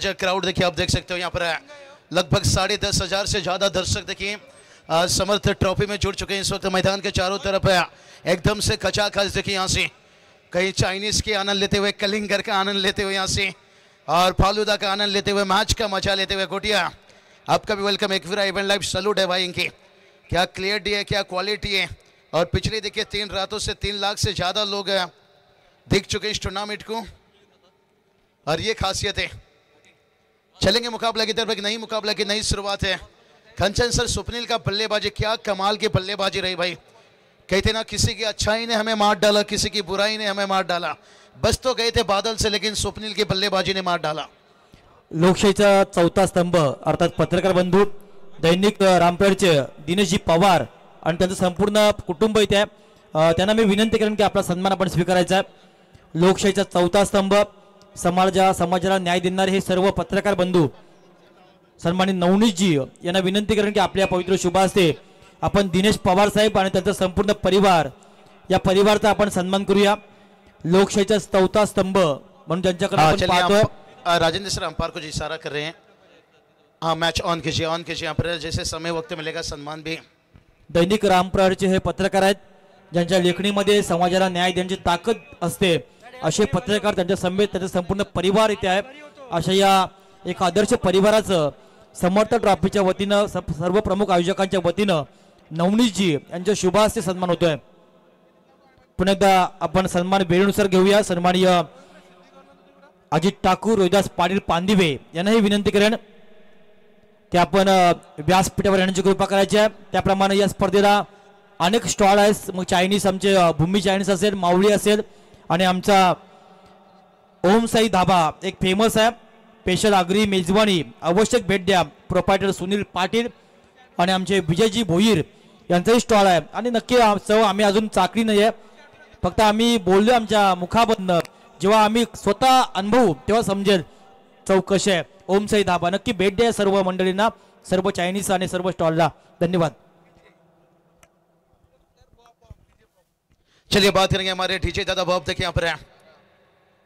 Large crowd देखिए, आप देख सकते हो यहाँ पर लगभग 10,500 से ज़्यादा दर्शक देखिए समर्थ ट्रॉफी में जुड़ चुके हैं। इस वक्त मैदान के चारों तरफ एकदम से खचाखच देखिए, यहाँ से कहीं चाइनीज के आनंद लेते हुए, कलिंगर का आनंद लेते हुए यहाँ से, और फालूदा का आनंद लेते हुए, मैच का मजा लेते हुए। गोटिया आपका भी वेलकम। एक इवेंट लाइव सैल्यूट है भाई इनकी, क्या क्लियरिटी है, क्या क्वालिटी है। और पिछले देखिए 3 रातों से 3 लाख से ज़्यादा लोग दिख चुके इस टूर्नामेंट को, और ये खासियत है। चलेंगे मुकाबला की तरफ, एक नई मुकाबला की नई शुरुआत है। कंचन सर, स्वप्निल का बल्लेबाजी, क्या कमाल की बल्लेबाजी रही भाई। कहते ना, किसी की अच्छाई ने हमें मार डाला, किसी की बुराई ने हमें मार डाला। बस तो गए थे बादल से, लेकिन स्वप्निल की बल्लेबाजी ने मार डाला। लोकशाहीचा चौथा स्तंभ अर्थात पत्रकार बंधू दैनिक रामपेडचे दिनेशजी पवार आणि त्यांचं संपूर्ण कुटुंब इथे आहे। त्यांना मी विनंती करेन की आपला सन्मान आपण स्वीकारायचा आहे। लोकशाहीचा चौथा स्तंभ, समाजाला न्याय देणारे हे सर्व पत्रकार बंधू सन्मानित नवनीतजी यांना विनंती करेन की आपल्या पवित्र शुभ हस्ते आपण दिनेश पवार साहेब आणि त्यांचा संपूर्ण परिवार, या परिवाराचा आपण सन्मान करूया। लोकशाहीचा चौथा स्तंभ म्हणून त्यांच्याकडे आपण पाहतोय। राजेंद्र सर अंपायर को इशारा कर रहे हैं, हाँ मैच ऑन कीजिए, ऑन कीजिए। यहाँ पर जैसे समय वक्त मिलेगा सम्मान भी। दैनिक रामप्रहारचे हे पत्रकार आहेत, ज्यांच्या लेखणीमध्ये समाजाला न्याय देण्याची ताकद असते, असे पत्रकार त्यांच्या समेत त्यांचा संपूर्ण परिवार इथे आहे। अशा या एक आदर्श परिवाराचं समर्थ ट्रॉफीच्या वतीनं सर्व प्रमुख आयोजकांच्या वतीनं नवनीतजी यांच्या शुभ हस्ते सन्मान होतोय। पुन्हा एकदा आपण सन्मान वेळेनुसार घेऊया। सन्माननीय अजित ठाकूर, रोहिदास पाटील पांदिवे यांनाही विनंती करेन की आपण व्यासपीठावर येण्याची कृपा करायची आहे। त्याप्रमाणे या स्पर्धेला अनेक स्टॉल आहेत, मग चायनीज आमचे भूमी चायनीज असेल, मावळी असेल, आणि आमचा ओम साई धाबा एक फेमस आहे, स्पेशल आगरी मेजवानी, आवश्यक भेट द्या। प्रोपायटर सुनील पाटील आणि आमचे विजयजी भोईर यांचाही स्टॉल आहे। आणि नक्की चव आम्ही अजून चाकली नाही आहे, फक्त आम्ही बोललो आमच्या मुखाबद्दल, जेव्हा आम्ही स्वतः अनुभवू तेव्हा समजेल चव कशी आहे। ओम साई धाबा नक्की भेट द्या सर्व मंडळींना, सर्व चायनीज आणि सर्व स्टॉलला। धन्यवाद। चलिए बात करेंगे हमारे डीजे दादा बॉब, देखिए यहाँ पर है।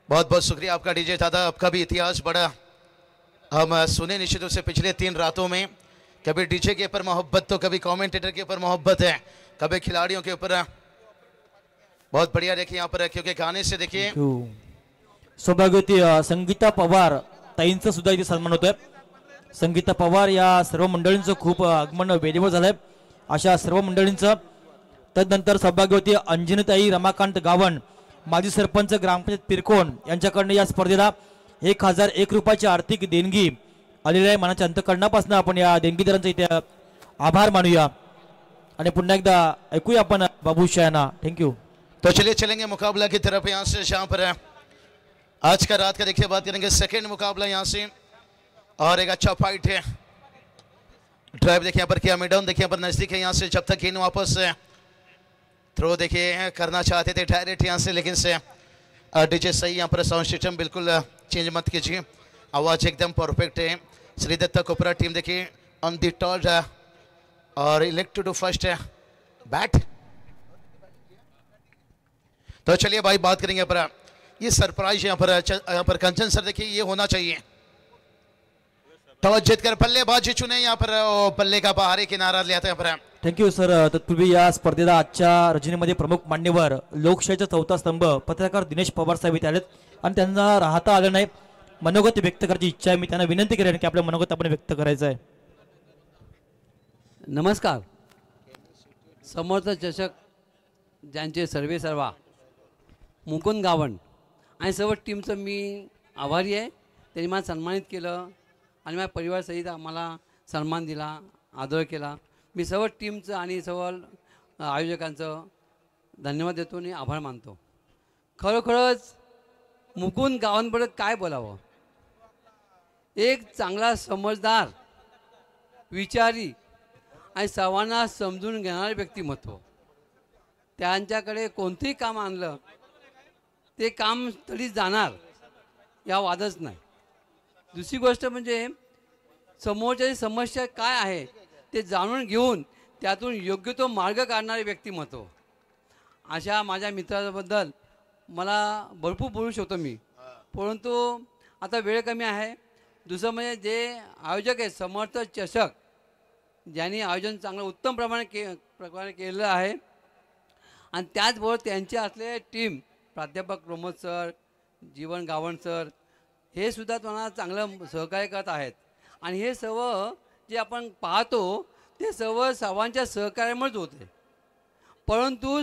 बहुत बहुत शुक्रिया आपका डीजे दादा, आपका भी इतिहास बड़ा हम सुने निश्चित रूप से पिछले 3 रातों में। कभी डीजे के ऊपर मोहब्बत तो कभी कमेंटेटर के ऊपर मोहब्बत है, कभी खिलाड़ियों के ऊपर। बहुत बढ़िया देखिए यहाँ पर, क्योंकि गाने से देखिए सौभाग्यवती संगीता पवार ताईंचं सुद्धा इथे सन्मान होतोय। संगीता पवार या सर्व मंडळींचं खूप आगमन वेळेवर झालंय, अशा सर्व मंडळींचं। तदनंतर सौभाग्यवती अंजनीताई रमाकांत गावण, माजी सरपंच ग्रामपंचायत पिरकोण यांच्याकडनं या स्पर्धेला 1001 रुपयाची आर्थिक देणगी आलेली आहे। मनाच्या अंतःकरणापासून आपण या देणगीदारांचे इथे आभार मानूया आणि पुन्हा एकदा ऐकूया आपण बाबूशायांना। थँक्यू। तो चलिए चलेंगे मुकाबला की तरफ, यहाँ से जहाँ पर आज का रात का देखिए बात करेंगे सेकंड मुकाबला यहाँ से, और एक अच्छा फाइट है। ड्राइव देखिए यहाँ पर किया, मिड डाउन देखिए यहाँ पर नजदीक है। यहाँ से जब तक इन वापस थ्रो देखिए करना चाहते थे डायरेक्ट यहाँ से, लेकिन से डीजे सही यहाँ पर साउंड सिस्टम बिल्कुल चेंज मत कीजिए, आवाज़ एकदम परफेक्ट है। श्री दत्ता कोपरा टीम देखिए ऑन द टॉल, और इलेक्ट टू फर्स्ट बैट। तो चलिए भाई बात करेंगे पर ये सरप्राइज यहाँ पर कंचन सर देखिए ये होना चाहिए। टॉस जीतकर बल्लेबाजी चुने यहाँ पर, बल्ले का बाहरी किनारा लिया था यहाँ पर। Thank you sir. तत्पूर्वी या स्पर्धेला आजच्या रजनीमध्ये प्रमुख मान्यवर लोकशाहीचा चौथा स्तंभ पत्रकार दिनेश पवार साहेब इथे आलेत आणि त्यांना राहता आलं नाही, मनोगत व्यक्त करायची इच्छा आहे। मी त्यांना विनंती करेन की आपलं मनोगत आपण व्यक्त करायचं आहे। नमस्कार। समर्थ चषक ज्यांचे सर्वे सर्वा मुकुंद गावण आणि सर्व टीमचं मी आभारी आहे। त्यांनी मला सन्मानित केलं आणि माझ्या परिवारासहित आम्हाला सन्मान दिला, आदर केला। मी सर्व टीमचं आणि सर्व आयोजकांचं धन्यवाद देतो आणि आभार मानतो। खरोखरच मुकुंद गावांबद्दल काय बोलावं, एक चांगला समजदार, विचारी आणि सर्वांना समजून घेणारे व्यक्तिमत्व। त्यांच्याकडे कोणतेही काम आणलं ते काम तरी जाणार, या वादच नाही। दुसरी गोष्ट म्हणजे समोरची समस्या काय आहे ते जाणून घेऊन त्यातून योग्य तो मार्ग काढणारे व्यक्तिमत्व। अशा माझ्या मित्राबद्दल मला भरपूर बोलू शकतो मी, परंतु आता वेळ कमी आहे। दुसरं म्हणजे जे आयोजक आहेत समर्थ चषक ज्यांनी आयोजन चांगलं उत्तम प्रकारे केलेलं आहे आणि त्याचबरोबर त्यांचे असलेले टीम प्राध्यापक प्रमोद सर जीवन गावण सर हे सुद्धा तुम्हाला चांगलं सहकार्य करत आहेत आणि हे सर्व जे आपण पाहतो ते सर्वांच्या सहकार्यामुळेच होते. परंतु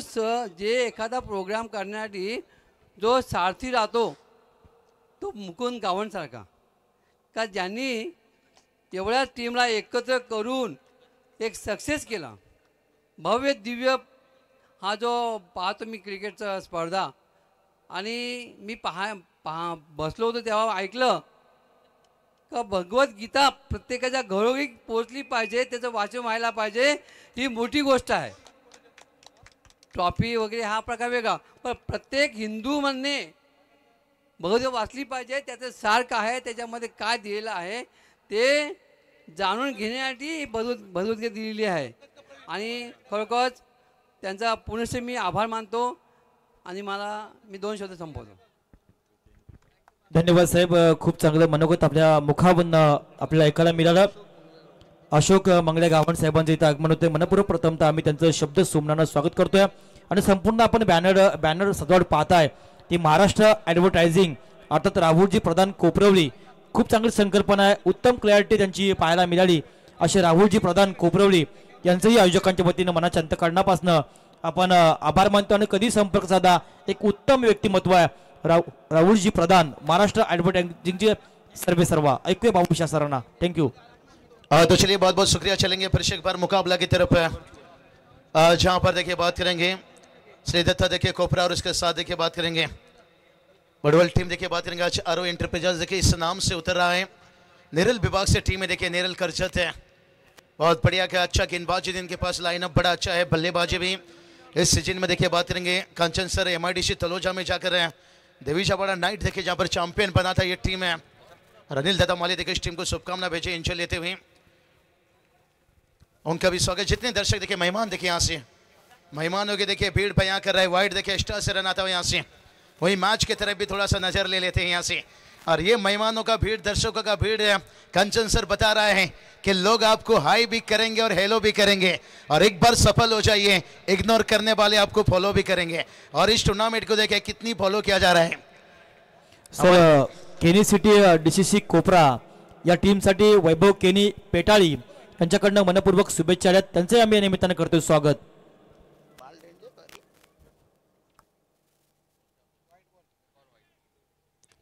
जे एखादा प्रोग्राम करण्यासाठी जो सारथी राहतो तो मुकुंद गावणसारखा का ज्यांनी एवढ्या टीमला एकत्र करून एक सक्सेस केला. भव्य दिव्य हा जो पाहतो मी क्रिकेटचा स्पर्धा आणि मी बसलो होतो तेव्हा ऐकलं का भगवद्गीता प्रत्येकाच्या घरोघरी पोचली पाहिजे, त्याचं वाचन व्हायला पाहिजे, ही मोठी गोष्ट आहे. ट्रॉफी वगैरे हा प्रकार वेगळा पण प्रत्येक हिंदू म्हणणे भगवद्गीता वाचली पाहिजे, त्याचं सार काय आहे त्याच्यामध्ये काय दिलेलं आहे ते जाणून घेण्यासाठी भगवद्गीता दिलेली आहे आणि खरोखरच त्यांचा पुनश्च मी आभार मानतो आणि मी 2 शब्द संपवतो. धन्यवाद साहेब. खूप चांगलं मनोगत आपल्या मुखावरनं आपल्याला ऐकायला मिळालं. अशोक मंगळे गावण साहेबांचं इथं आगमन होते. मनपूर्वक प्रथमतः आम्ही त्यांचं शब्द सुमनानं स्वागत करतोय आणि संपूर्ण आपण बॅनर सजावट पाहताय ती महाराष्ट्र ॲडव्हर्टायझिंग अर्थात राहुलजी प्रधान कोपरवली. खूप चांगली संकल्पना आहे, उत्तम क्लॅरिटी त्यांची पाहायला मिळाली. असे राहुलजी प्रधान कोपरवली यांचंही आयोजकांच्या वतीनं मनाच्या अंतःकरणापासनं आपण आभार मानतो आणि कधी संपर्क साधा. एक उत्तम व्यक्तिमत्व आहे राहुलजी प्रधान, महाराष्ट्र ॲडव्हर्टायझिंगचे सर्वेसर्वा. ऐकूया बाबूशा सरांना. थँक्यू. तो चलिए बहुत बहुत शुक्रिया. चलेंगे फिर से एक बार मुकाबला की तरफ जहां पर देखिए बात करेंगे श्री दत्ता देखिए कोपरा और उसके साथ देखिए बात करेंगे बड़वल टीम. देखिए बात करेंगे आज आरो एंटरप्राइजेज देखिए इस नाम से उतर रहा है. नेरल विभाग से टीम है देखिए नेरल करजत है. बहुत बढ़िया का अच्छा गेंदबाजी इनके पास लाइनअप बड़ा अच्छा है. बल्लेबाजी भी इस सीजन में देखिए बात करेंगे कंचन सर MIDC तलोजा में जाकर रहे हैं. देवीजापाड़ा नाइट देखिए जहां पर चैंपियन बना था ये टीम है. अनिल दादा माली देखिए इस टीम को शुभकामना भेजे इंजन लेते हुए. उनका भी स्वागत. जितने दर्शक देखिए मेहमान देखिए यहाँ से मेहमानों के देखिए भीड़ बयां कर रहा है. वाइड देखिए एक्स्ट्रा से रन आता हुआ यहाँ से. वही मैच की तरफ भी थोड़ा सा नजर ले लेते हैं यहाँ से. और ये मेहमानों का भीड़ दर्शकों का भीड़ है. कंचन सर बता रहा है कि लोग आपको हाई भी करेंगे और हेलो भी करेंगे और एक बार सफल हो जाइए इग्नोर करने वाले आपको फॉलो भी करेंगे. और इस टूर्नामेंट को देखिए कितनी फॉलो किया जा रहा है. सर केनी सिटी DCC कोपरा या टीमसाठी वैभव केनी पेटाळी यांच्याकडनं मनपूर्वक शुभेच्छा आहेत. त्यांचे आम्ही या निमित्तानं करतोय स्वागत.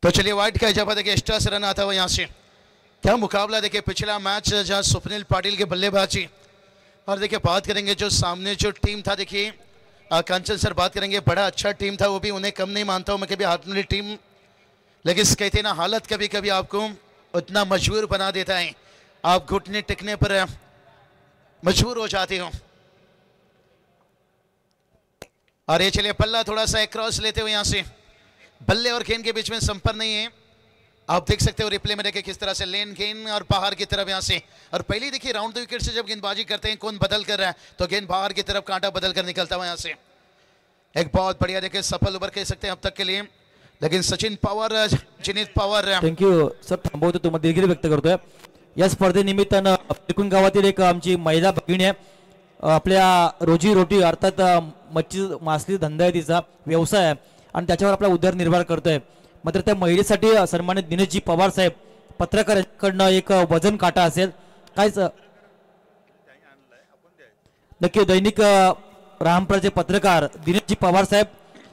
तो चलिए वाइट का इजाफा देखिए एक्स्ट्रा से रन आता हुआ यहाँ से. क्या मुकाबला देखिए पिछला मैच जहाँ स्वप्निल पाटिल के बल्लेबाजी और देखिए बात करेंगे जो सामने जो टीम था देखिए कंचन सर बात करेंगे बड़ा अच्छा टीम था. वो भी उन्हें कम नहीं मानता हूँ मैं कभी हाथ में टीम, लेकिन कहते ना हालत कभी कभी आपको उतना मजबूर बना देता है. आप घुटने टिकने पर मजबूर हो जाते हो. और ये चलिए पल्ला थोड़ा सा क्रॉस लेते हुए यहाँ से बल्ले और गेंद के बीच में संपर्क नहीं है. आप देख सकते हो रिप्ले में देखिए किस तरह से लेन गेंद और बाहर की तरफ यहाँ से. और पहले देखिए राउंड द विकेट से जब गेंदबाजी करते हैं कौन बदल कर रहा है तो गेंद बाहर की तरफ कांटा बदल कर निकलता हुआ यहाँ से. एक बहुत बढ़िया देखिए सफल ओव्हर कह सकते हैं अब तक के लिए. लेकिन सचिन पवार जिनीत पवार थँक्यू सर. थांबवतो तुम्हाला दिलगिरी व्यक्त करतोय. या स्पर्धेनिमित्तानं एकूण गावातील एक आमची महिला भगिनी आहे. आपल्या रोजी रोटी अर्थात मच्छी मासली धंदा आहे, तिचा व्यवसाय आहे आणि त्याच्यावर आपला उदरनिर्वाह करतोय. मात्र त्या महिलेसाठी सन्मानित दिनेशजी पवार साहेब पत्रकारांकडनं एक वजन काटा असेल कायच नक्की दैनिक रामप्रचे पत्रकार दिनेशजी पवार साहेब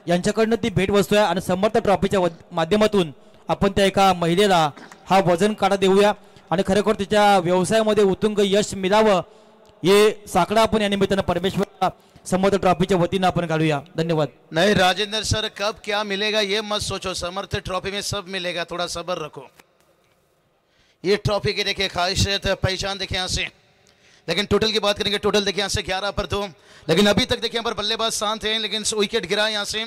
यांच्याकडनं ती भेट वस्तू आहे आणि समर्थ ट्रॉफीच्या माध्यमातून आपण त्या एका महिलेला हा वजन काटा देऊया आणि खरोखर तिच्या व्यवसायामध्ये उत्तुंग यश मिळावं ये साकडा आपण या निमित्तानं परमेश्वर समर्थ ट्रॉफीच्या वतीनं आपण काढूया. धन्यवाद. नहीं राजेंद्र सर कब क्या मिलेगा ये मत सोचो. समर्थ ट्रॉफी में सब मिलेगा, थोड़ा सब्र रखो. ये ट्रॉफी की देखिए खासियत पहचान देखिए यहाँ से. लेकिन टोटल की बात करेंगे टोटल देखिए यहाँ से 11 पर 2. लेकिन अभी तक देखिए यहाँ पर बल्लेबाज शांत हैं लेकिन विकेट गिरा यहाँ से.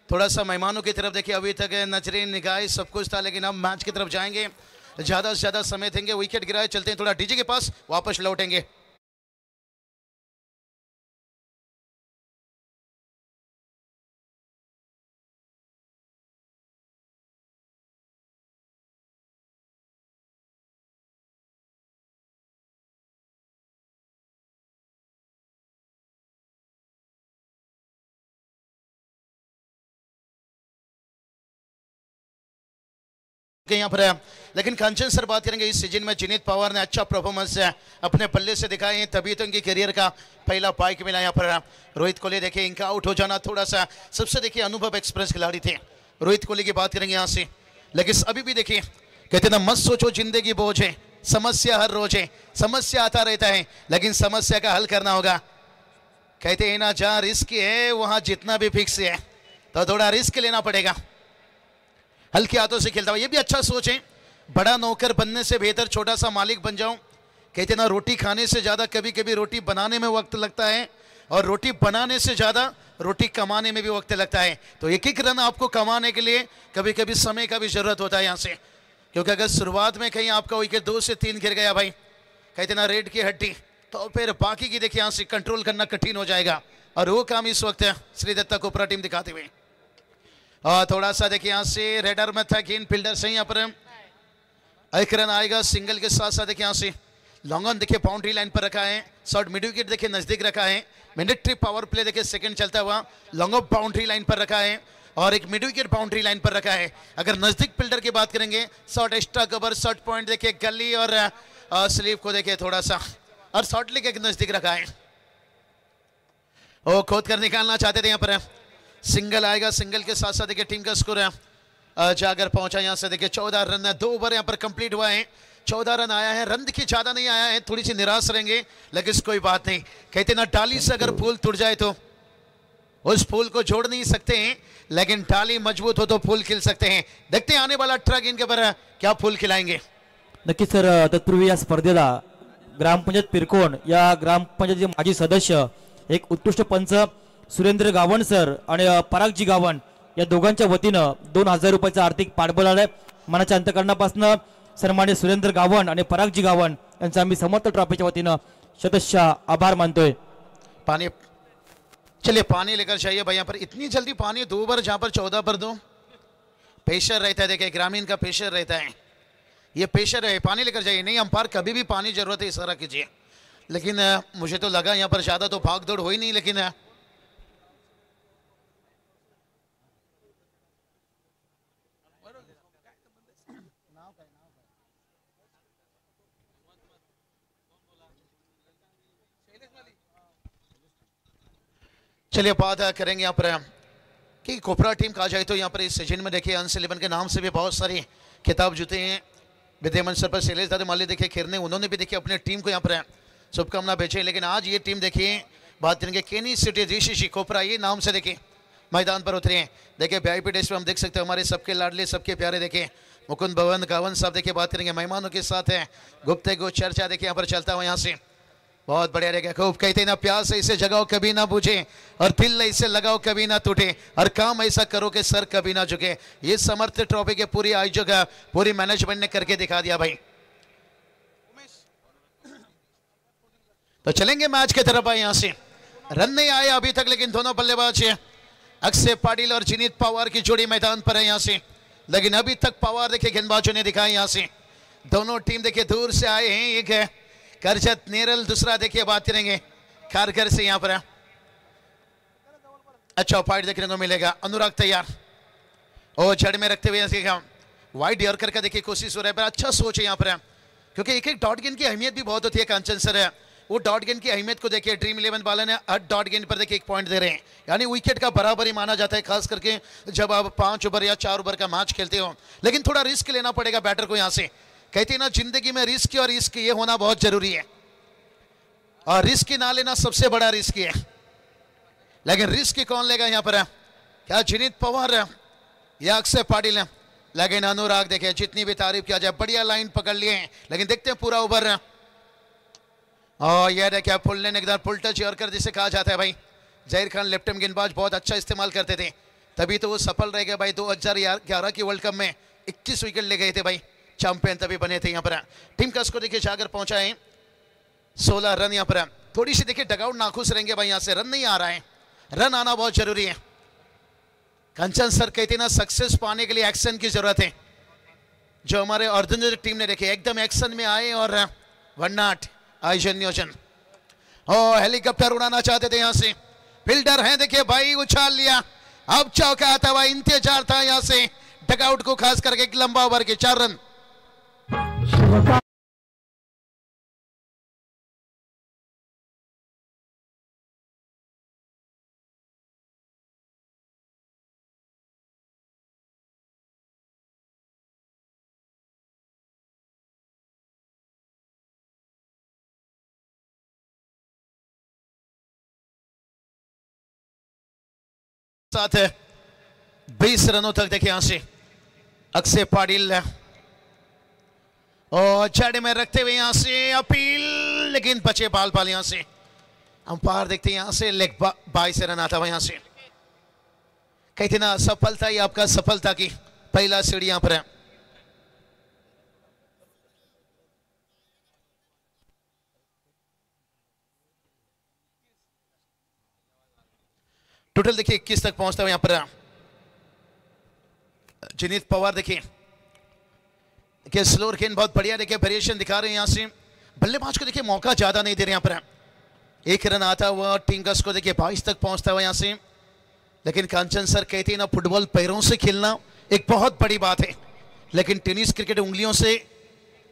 थोड़ा सा मेहमानों की तरफ देखिए अभी तक नजरें निगाहें सब कुछ था लेकिन अब मैच की तरफ जाएंगे, ज्यादा से ज्यादा समय देंगे. विकेट गिराए चलते हैं थोड़ा डीजे के पास, वापस लौटेंगे. यहाँ पर है। लेकिन कंचन सर बात करेंगे इस सीजन में जिनीत पवार ने अच्छा परफॉर्मेंस अपने बल्ले से दिखाए हैं, तभी तो इनकी करियर का पहला पाइक मिला यहाँ पर। रोहित कोहली देखिए इनका आउट हो जाना थोड़ा सा सबसे देखिए अनुभव एक्सप्रेस खिलाड़ी थे रोहित कोहली की बात करेंगे यहाँ से। लेकिन अभी भी देखिए कहते ना मत सोचो जिंदगी बोझ है, समस्या हर रोज है, समस्या आता रहता है लेकिन समस्या का हल करना होगा। कहते हैं ना जहाँ रिस्क है वहां जितना भी फिक्स है, तो थोड़ा रिस्क लेना पड़ेगा। हल्के हाथों से खेलता हुआ, ये भी अच्छा सोच है, बड़ा नौकर बनने से बेहतर छोटा सा मालिक बन जाऊं। कहते ना रोटी खाने से ज्यादा कभी कभी रोटी बनाने में वक्त लगता है, और रोटी बनाने से ज्यादा रोटी कमाने में भी वक्त लगता है। तो एक एक रन आपको कमाने के लिए कभी कभी समय का भी जरूरत होता है यहाँ से, क्योंकि अगर शुरुआत में कहीं आपका विकेट 2 से 3 गिर गया भाई, कहते ना रेड की हड्डी, तो फिर बाकी की देखिए यहाँ से कंट्रोल करना कठिन हो जाएगा। और वो काम इस वक्त श्री दत्ता कोपरा टीम दिखाते हुए। और थोड़ा सा देखिए यहाँ से रेडर में था गेंद फील्डर से, यहाँ पर एक रन आएगा सिंगल के साथ साथ। देखिए यहाँ से लॉन्ग ऑन देखिए बाउंड्री लाइन पर रखा है, शॉर्ट मिड विकेट देखिए नजदीक रखा है, मिलिट्री पावर प्ले देखिए सेकंड चलता हुआ लॉन्ग ऑफ बाउंड्री लाइन पर रखा है, और एक मिड विकेट बाउंड्री लाइन पर रखा है। अगर नजदीक फील्डर की बात करेंगे short extra cover, short point देखिए गली और स्लीव को देखिए थोड़ा सा, और शॉर्ट लेग एक नजदीक रखा है। वो खोद कर निकालना चाहते थे, यहाँ पर सिंगल आएगा, सिंगल के साथ साथ देखिए टीम का स्कोर जाकर पहुंचा यहाँ से देखिए 14 रन है, 2 ओवर यहाँ पर कंप्लीट हुआ है, 14 रन आया है। रन देखिए ज्यादा नहीं आया है, थोड़ी सी निराश रहेंगे लेकिन कोई बात नहीं। कहते ना डाली से अगर फूल टूट जाए तो उस फूल को जोड़ नहीं सकते हैं, लेकिन डाली मजबूत हो तो फूल खिल सकते हैं। देखते हैं आने वाला ट्रक इनके पर क्या फूल खिलाएंगे। नक्कीच सर, तत्पूर्वी या स्पर्धेला ग्रामपंचायत पिरकोण या ग्रामपंचायतीचे माजी सदस्य, एक उत्कृष्ट पंच सुरेंद्र गावण सर आणि परागजी गावण या दोघांच्या वतीनं 2000 रुपयाचा आर्थिक पाठबळ आलाय। मनाच्या अंतकरणापासून सन्मान्य सुरेंद्र गावण आणि परागजी गावण यांचा आम्ही समर्थ ट्रॉफीच्या वतीनं शतशः आभार मानतोय। पानी, चलिए पानी लेकर चाहिए भाई। यहाँ पर इतनी जल्दी पानी, 2 ओवर जहाँ पर 14 पर 2 प्रेशर रहता है, देखिए ग्रामीण का प्रेशर रहता है, ये प्रेशर है, पानी लेकर जाइए। नहीं अंपायर कभी भी पानी जरूरत है इशारा कीजिए, लेकिन मुझे तो लगा यहाँ पर ज्यादा तो भाग दौड़ हो ही नहीं, लेकिन चलिए बात करेंगे यहाँ पर कि कोपरा टीम कहा जाए तो यहाँ पर इस सीजन में देखिए अंश 11 के नाम से भी बहुत सारे खिताब जीते हैं। विद्यमान सर पर शैलेश दादा माली देखिए खेरने, उन्होंने भी देखिए अपने टीम को यहाँ पर शुभकामना भेजे। लेकिन आज ये टीम देखिए बात करेंगे केनी सिटी जीसीसी कोपरा, ये नाम से देखिए मैदान पर उतरे हैं। देखिए वीआईपी डेस्क पे हम देख सकते हैं हमारे सबके लाडले सबके प्यारे देखिए मुकुंद भवन गावन साहब देखिए बात करेंगे मेहमानों के साथ है गुप्ते गो चर्चा देखिए यहाँ पर चलता हुआ यहाँ से बहुत बढ़िया रहेगा। खूब कहते ना प्यास ऐसे जगाओ कभी ना बुझे, और दिल ऐसे लगाओ कभी ना टूटे, और काम ऐसा करो कि सर कभी ना झुके। ये समर्थ ट्रॉफी के पूरी आयोजक पूरी मैनेजमेंट ने करके दिखा दिया भाई। तो चलेंगे मैच की तरफ भाई। यहाँ से रन नहीं आए अभी तक, लेकिन दोनों बल्लेबाज अक्षय पाटिल और जिनीत पवार की जोड़ी मैदान पर है यहाँ से, लेकिन अभी तक पवार देखिए गेंदबाजों ने दिखाई यहाँ से। दोनों टीम देखिए दूर से आए हैं, एक है करजत नेरल, दूसरा देखिए बात करेंगे खारघर से यहाँ पर अच्छा फाइट देखने को मिलेगा। अनुराग तैयार और जड़ में रखते हुए वाइड यॉर्कर का देखिए कोशिश हो रहा है, पर अच्छा सोच है यहाँ पर, क्योंकि एक एक डॉट गेंद की अहमियत भी बहुत होती है। कांचन सर वो डॉट गेंद की अहमियत को देखिए ड्रीम 11 वाले ने हर डॉट गेंद पर देखिए 1 पॉइंट दे रहे हैं, यानी विकेट का बराबर ही माना जाता है, खास करके जब आप 5 ओवर या 4 ओवर का मैच खेलते हो। लेकिन थोड़ा रिस्क लेना पड़ेगा बैटर को यहाँ से। कहते हैं ना जिंदगी में रिस्क और रिस्क ये होना बहुत जरूरी है, और रिस्क ना लेना सबसे बड़ा रिस्क है। लेकिन रिस्क कौन लेगा यहाँ पर, क्या जिनीत पवार या अक्षय पाटिल? लेकिन अनुराग देखिए जितनी भी तारीफ किया जाए बढ़िया लाइन पकड़ लिए हैं, लेकिन देखते हैं पूरा ओवर। और यह देखिए फुल ने एकदम फुल टच यॉर्कर जिसे कहा जाता है भाई। जहीर खान लेफ्ट हैंड गेंदबाज बहुत अच्छा इस्तेमाल करते थे, तभी तो वो सफल रह गए भाई। 2011 की वर्ल्ड कप में 21 विकेट ले गए थे भाई, चैंपियन तभी बने थे यहाँ पर। टीम का स्कोर देखिए जाकर पहुंचा है 16 रन यहाँ पर। थोड़ी सी देखिए डगआउट नाखुश रहेंगे भाई, यहाँ से रन नहीं आ रहा है, रन आना बहुत जरूरी है। कंचन सर कहते ना सक्सेस पाने के लिए एक्शन की जरूरत है, जो हमारे ऑर्डिनरी टीम ने देखे एकदम एक्शन में आए और वरनाट आयोजन नियोजन। और हेलीकॉप्टर उड़ाना चाहते थे यहाँ से, फील्डर हैं देखिए भाई, उछाल लिया, अब चौका था भाई, इंतजार था यहाँ से टकआउट को खास करके एक लंबा ओवर के 4 रन। साथ है 20 रनों तक देखिए यहां से अक्षय पाटिल और छड़े में रखते हुए यहां से अपील, लेकिन बचे बाल बाल यहां से अंपायर देखते हैं यहां से लेग 22 रन आता हुआ यहां से। कहते ना सफलता ही आपका सफलता की पहला सीढ़ी यहां पर है। टोटल देखिए 21 तक पहुंचता हुआ यहां पर जिनीत पवार देखिए स्लोअर गेंद बहुत बढ़िया देखिए वेरिएशन दिखा रहे हैं यहां से। बल्लेबाज को देखिए मौका ज्यादा नहीं दे रहे यहां पर। 1 रन आता हुआ टीम का स्कोर देखिए 22 तक पहुंचता हुआ यहां से। लेकिन कांचन सर कहते हैं ना फुटबॉल पैरों से खेलना एक बहुत बड़ी बात है, लेकिन टेनिस क्रिकेट उंगलियों से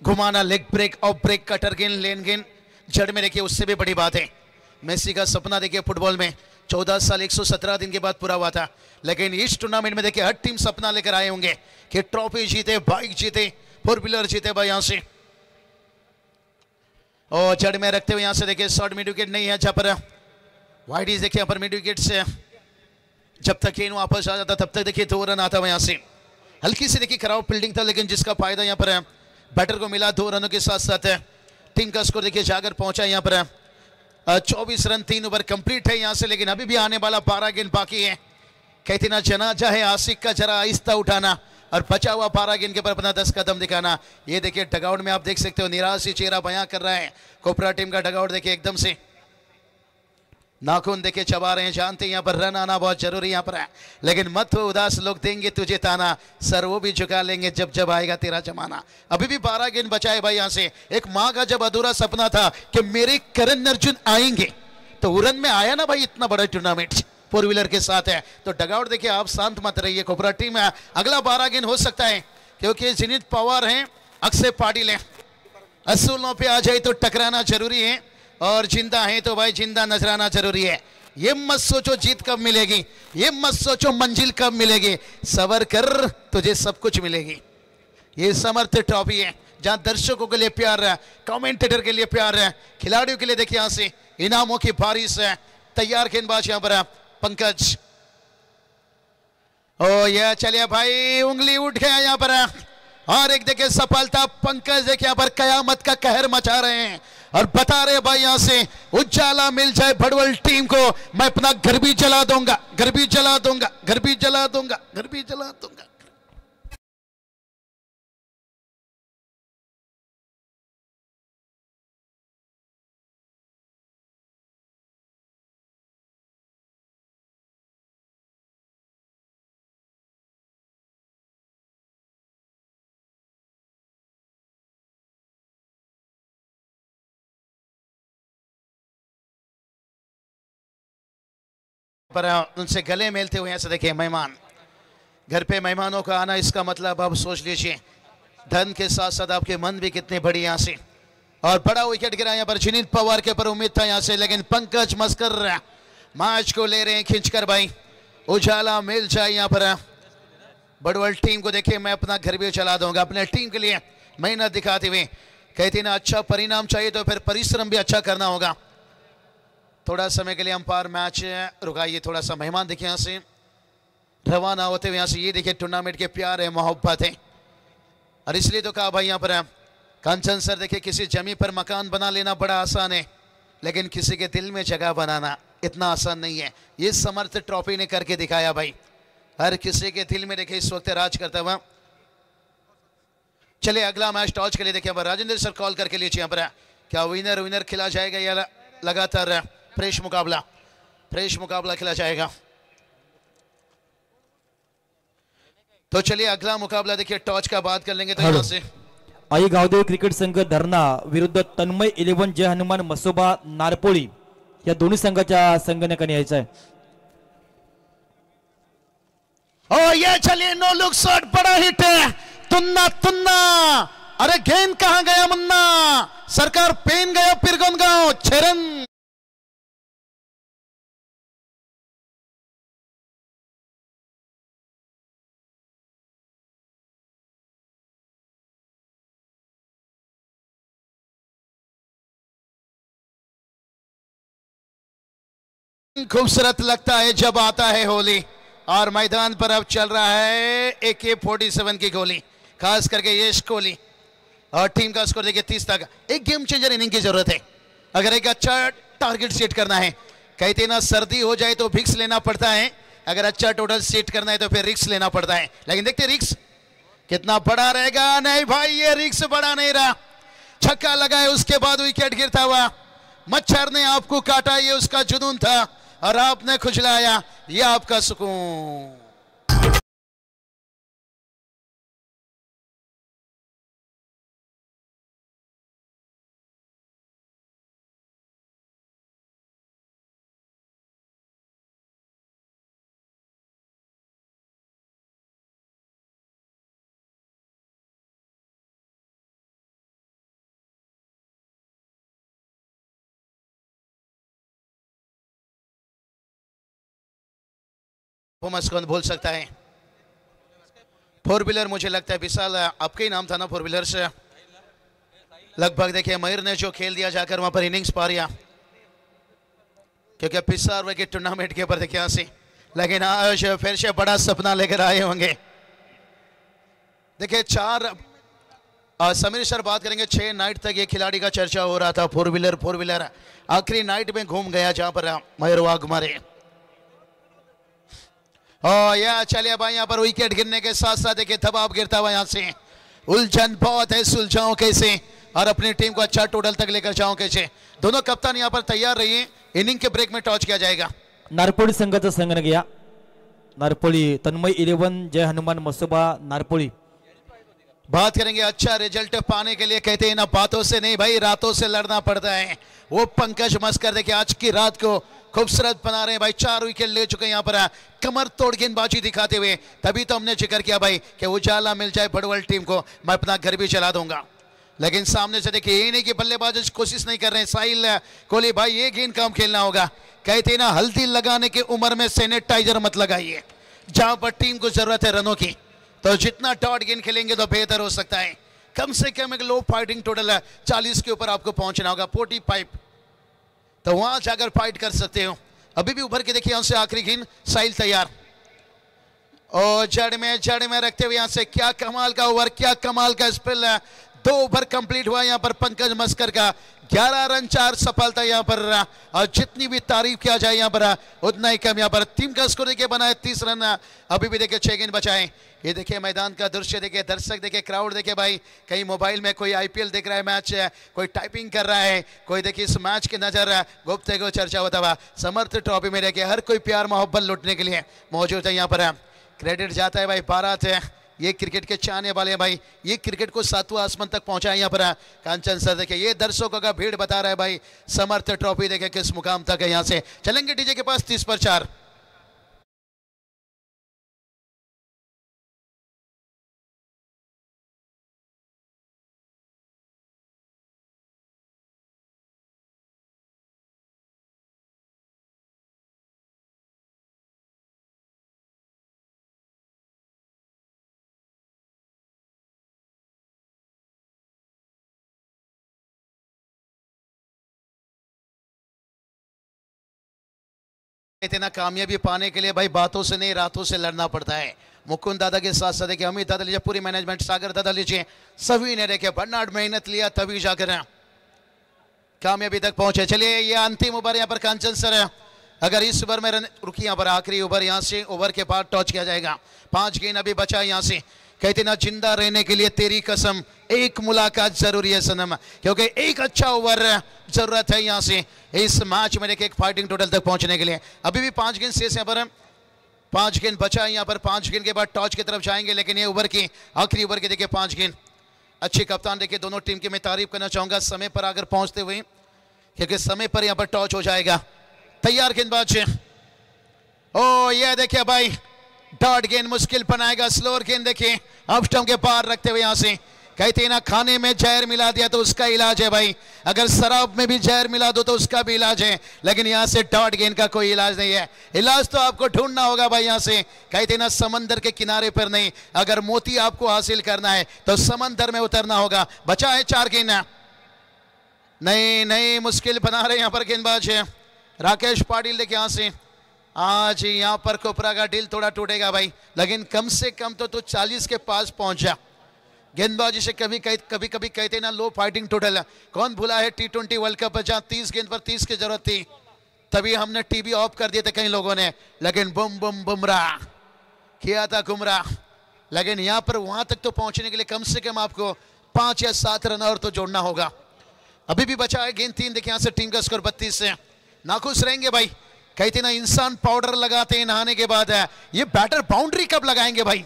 घुमाना, leg break, off break, cutter गेंद, लेन गेंद जड़ में देखिए उससे भी बड़ी बात है। मेसी का सपना देखिए फुटबॉल में 14 साल 117 दिन के बाद पूरा हुआ था, लेकिन इस टूर्नामेंट में देखिए हर टीम सपना लेकर आए होंगे कि ट्रॉफी जीते, बाइक जीते, 4 व्हीलर जीते भाई यहां से। और जड़ में रखते हुए यहां से देखिए शॉर्ट मिड विकेट नहीं है जहां पर वाइड इज देखिए पर मिड विकेट से जब तक गेंद वापस आ जाता तब तक देखिए 2 रन आता हुआ यहां से। हल्की सी देखिए खराब फील्डिंग था, लेकिन जिसका फायदा यहां पर बैटर को मिला 2 रनों के साथ साथ टीम का स्कोर देखिए जाकर पहुंचा यहां पर 24 रन 3 ओवर कंप्लीट है यहां से। लेकिन अभी भी आने वाला 12 गेंद बाकी है। कहते ना जनाजा है आशिक का जरा आहिस्ता उठाना और बचा हुआ 12 गेंद के पर अपना 10 कदम दिखाना। ये देखिए डगआउट में आप देख सकते हो निराश ही चेहरा बयां कर रहा है कोपरा टीम का डगआउट देखिए एकदम से नाखून देखिए चबा रहे हैं, जानते हैं यहाँ पर रन आना बहुत जरूरी यहाँ पर है, लेकिन मत हो उदास, लोग देंगे तुझे ताना, सर वो भी झुका लेंगे जब जब आएगा तेरा जमाना। अभी भी 12 गेंद बचाए भाई यहाँ से। एक माँ का जब अधूरा सपना था कि मेरे करण अर्जुन आएंगे, तो उरन में आया ना भाई इतना बड़ा टूर्नामेंट 4 व्हीलर के साथ है। तो डगआउट देखिए आप शांत मत रहिए, कोबरा टीम है, अगला 12 गेंद हो सकता है क्योंकि जिनीत पवार हैं, अक्षय पाटिल हैं। असूलों पे आ जाए तो टकराना जरूरी है और जिंदा है तो भाई जिंदा नजराना जरूरी है। ये मत सोचो जीत कब मिलेगी, ये मत सोचो मंजिल कब मिलेगी, सबर कर तुझे सब कुछ मिलेगी। ये समर्थ ट्रॉफी है जहां दर्शकों के लिए प्यार है, कमेंटेटर के लिए प्यार है, खिलाड़ियों के लिए देखिए यहां से इनामों की बारिश है। तैयार गेंदबाज यहां पर है पंकज। ओ ये चलिए भाई उंगली उठ गया यहां पर है। और एक देखिए सफलता पंकज देखिए यहां पर कयामत का कहर मचा रहे हैं और बता रहे भाई यहां से उजाला मिल जाए भड़वल टीम को, मैं अपना घर भी जला दूंगा, घर भी जला दूंगा, घर भी जला दूंगा, घर भी जला दूंगा। पर उनसे गले मिलते हुए ऐसे देखिए मेहमान, घर पे मेहमानों का आना, इसका मतलब आप सोच लीजिए धन के साथ साथ आपके मन भी कितने बड़ी यहाँ से। और बड़ा विकेट गिरा यहाँ पर जिनीत पवार के ऊपर उम्मीद था यहाँ से, लेकिन पंकज मस्कर मैच को ले रहे हैं खींचकर भाई। उजाला मिल जाए यहाँ पर बड़वल टीम को, देखिए मैं अपना घर भी चला दूंगा, अपने टीम के लिए मेहनत दिखाते हुए। कहते ना अच्छा परिणाम चाहिए तो फिर परिश्रम भी अच्छा करना होगा। थोड़ा समय के लिए अंपायर मैच रुकाइए, थोड़ा सा मेहमान देखिए यहाँ से रवाना होते हुए यहाँ से। ये देखिए टूर्नामेंट के प्यार है, मोहब्बत है, और इसलिए तो कहा भाई यहाँ पर कांचन सर देखिए किसी जमीन पर मकान बना लेना बड़ा आसान है, लेकिन किसी के दिल में जगह बनाना इतना आसान नहीं है। ये समर्थ ट्रॉफी ने करके दिखाया भाई, हर किसी के दिल में देखिए इस वक्त राज करता हुआ। चलिए अगला मैच टॉस के लिए देखिए राजेंद्र सर कॉल करके लीजिए यहाँ पर, क्या विनर विनर खिला जाएगा या लगातार फ्रेश मुकाबला खेला जाएगा। तो चलिए अगला मुकाबला देखिए टॉस का बात कर लेंगे। तो यहां से आई गावदेव क्रिकेट संघ धरणा विरुद्ध तन्मय 11 जय हनुमान मसोबा नारपोळी या दोन्ही संघाच्या संघटनांनी यायचं आहे। ओ ये चलिए नो लुक शॉट, बड़ा हिट है, तुन्ना तुन्ना, अरे गेंद कहां गया मुन्ना, सरकार पेन गया पिरगोन गांव, 6 रन। खूबसूरत लगता है जब आता है होली, और मैदान पर अब चल रहा है AK-47 की गोली, खास करके यश कोहली, और टीम का स्कोर देखिए 30 तक। एक गेम चेंजर इनिंग की जरूरत है अगर एक अच्छा टारगेट सेट करना है। कहते ना सर्दी हो जाए तो भिक्स लेना पड़ता है, अगर अच्छा टोटल सेट करना है तो फिर रिक्स लेना पड़ता है। लेकिन देखते रिक्स कितना बड़ा रहेगा। नहीं भाई ये रिक्स बड़ा नहीं रहा, छक्का लगाए उसके बाद विकेट गिरता हुआ, मच्छर ने आपको काटा ये उसका जुनून था, और आपने खुजलाया ये आपका सुकून। परफॉर्मेंस कौन भूल सकता है। 4 व्हीलर मुझे लगता है विशाल आपका ही नाम था ना 4 व्हीलर से, लगभग देखिए मयूर ने जो खेल दिया जाकर वहां पर इनिंग्स पा लिया, क्योंकि पिसार के टूर्नामेंट के ऊपर देखिए हंसी, लेकिन आज फिर से बड़ा सपना लेकर आए होंगे। देखिए 4 समीर सर बात करेंगे, 6 नाइट तक ये खिलाड़ी का चर्चा हो रहा था, 4 व्हीलर आखिरी नाइट में घूम गया जहां पर मयूर वाघमारे। या चलिए भाई यहाँ पर विकेट गिरने के साथ साथ देखिए दबाव गिरता हुआ, यहाँ से उलझन बहुत है, सुलझाओ कैसे और अपनी टीम को अच्छा टोटल तक लेकर जाओ कैसे। दोनों कप्तान यहाँ पर तैयार रहिए, इनिंग के ब्रेक में टॉस किया जाएगा। नारपोळी संघाचा संघ गया, नारपोळी तन्मय 11, जय हनुमान मसोबा नारपोळी। बात करेंगे अच्छा रिजल्ट पाने के लिए, कहते हैं ना बातों से नहीं भाई रातों से लड़ना पड़ता है। वो पंकज मस्कर देखिए आज की रात को खूबसूरत बना रहे हैं भाई, 4 विकेट ले चुके हैं यहाँ पर कमर तोड़ गेंदबाजी दिखाते हुए। तभी तो हमने जिक्र किया भाई कि उजाला मिल जाए बड़वल टीम को, मैं अपना घर भी चला दूंगा। लेकिन सामने से देखिए ये नहीं कि बल्लेबाज कोशिश नहीं कर रहे हैं, साहिल कोहली भाई ये गेंद काम खेलना होगा। कहते हैं ना हल्दी लगाने की उम्र में सैनिटाइजर मत लगाइए, जहां पर टीम को जरूरत है रनों की, तो जितना डॉट गेंद खेलेंगे तो बेहतर हो सकता है। कम से कम एक लो फाइटिंग टोटल है 40 के ऊपर आपको पहुंचना होगा, 45, तो वहां जाकर फाइट कर सकते हो। अभी भी उभर के देखिए यहां से आखिरी गेंद, साहिल तैयार, और जड़ में रखते हुए यहां से क्या कमाल का ओवर, क्या कमाल का स्पेल है। 2 ओवर कंप्लीट हुआ यहां पर पंकज मस्कर का, 11 रन 4 सफलता यहां पर, और जितनी भी तारीफ किया जाए यहां पर उतना ही कम। यहां पर टीम का स्कोर देखिए बना है 30 रन, अभी भी देखिए 6 गेंद बचाए। ये देखिए मैदान का दृश्य देखिए, दर्शक देखिए, क्राउड देखिए भाई, कहीं मोबाइल में कोई IPL देख रहा है मैच, कोई टाइपिंग कर रहा है, कोई देखिए इस मैच की नजर गुप्ते को चर्चा होता हुआ। समर्थ ट्रॉफी में देखिए हर कोई प्यार मोहब्बत लुटने के लिए मौजूद है यहाँ पर। क्रेडिट जाता है भाई बारात है, ये क्रिकेट के चाहने वाले हैं भाई, ये क्रिकेट को 7वां आसमान तक पहुंचाए यहाँ पर कांचन सर। देखिए ये दर्शकों का भीड़ बता रहा है भाई समर्थ ट्रॉफी देखिए किस मुकाम तक है। यहाँ से चलेंगे डीजे के पास 30 पर 4। कहते ना कामयाबी पाने के लिए भाई बातों से नहीं रातों से लड़ना पड़ता है। मुकुंद दादा के साथ साथ देखिए अमित दादा लीजिए, पूरी मैनेजमेंट सागर दादा लीजिए, सभी ने देखिए बर्नाड मेहनत लिया तभी जाकर कामयाबी तक पहुंचे। चलिए ये अंतिम ओवर यहाँ पर कांचन सर, अगर इस ओवर में रन रुकी यहाँ पर आखिरी ओवर, यहाँ से ओवर के बाद टॉच किया जाएगा। 5 गेंद अभी बचा यहाँ से। कहते ना जिंदा रहने के लिए तेरी कसम, एक मुलाकात जरूरी है सनम, क्योंकि एक अच्छा ओवर जरूरत है यहाँ से इस मैच में देखिए एक फाइटिंग टोटल तक पहुंचने के लिए। अभी भी 5 गेंद शेष यहाँ पर, 5 गेंद बचा है यहाँ पर। 5 गेंद के बाद टॉच की तरफ जाएंगे, लेकिन ये ओवर की आखिरी ओवर के देखिए 5 गेंद। अच्छी कप्तान देखिए दोनों टीम की मैं तारीफ करना चाहूंगा समय पर आकर पहुंचते हुए, क्योंकि समय पर यहाँ पर टॉच हो जाएगा। तैयार गेंदबाज, ओ ये देखिए भाई डॉट गेंद मुश्किल बनाएगा, स्लोअर गेंद देखिए ऑफ स्टंप के पार रखते हुए यहां से। कहते हैं ना खाने में जहर मिला दिया तो उसका इलाज है भाई, अगर शराब में भी जहर मिला दो तो उसका भी इलाज है, लेकिन यहां से डॉट गेंद का कोई इलाज नहीं है। इलाज तो आपको ढूंढना होगा भाई यहां से। कहते हैं ना समंदर के किनारे पर नहीं, अगर मोती आपको हासिल करना है तो समंदर में उतरना होगा। बचा है 4 गेंद, नहीं नहीं मुश्किल बना रहे यहां पर गेंदबाज है राकेश पाटिल। देखिए यहां से आज यहां पर कोपरा का दिल थोड़ा टूटेगा भाई, लेकिन कम से कम तो तू 40 के पास पहुंचा। गेंदबाजी से कभी कभी कहते ना लो फाइटिंग टोटल। कौन भूला है T20 वर्ल्ड कप जहां 30 गेंद पर 30 की जरूरत थी, तभी हमने टीवी ऑफ कर दिए थे कई लोगों ने, लेकिन बुम बुम बुमराह किया था गुमराह। लेकिन यहां पर वहां तक तो पहुंचने के लिए कम से कम आपको 5 या 7 रन और तो जोड़ना होगा। अभी भी बचा है गेंद 3। देखिए यहां से टीम का स्कोर 32 से। नाखुश रहेंगे भाई, कहते ना इंसान पाउडर लगाते हैं नहाने के बाद, है ये बैटर बाउंड्री कब लगाएंगे भाई?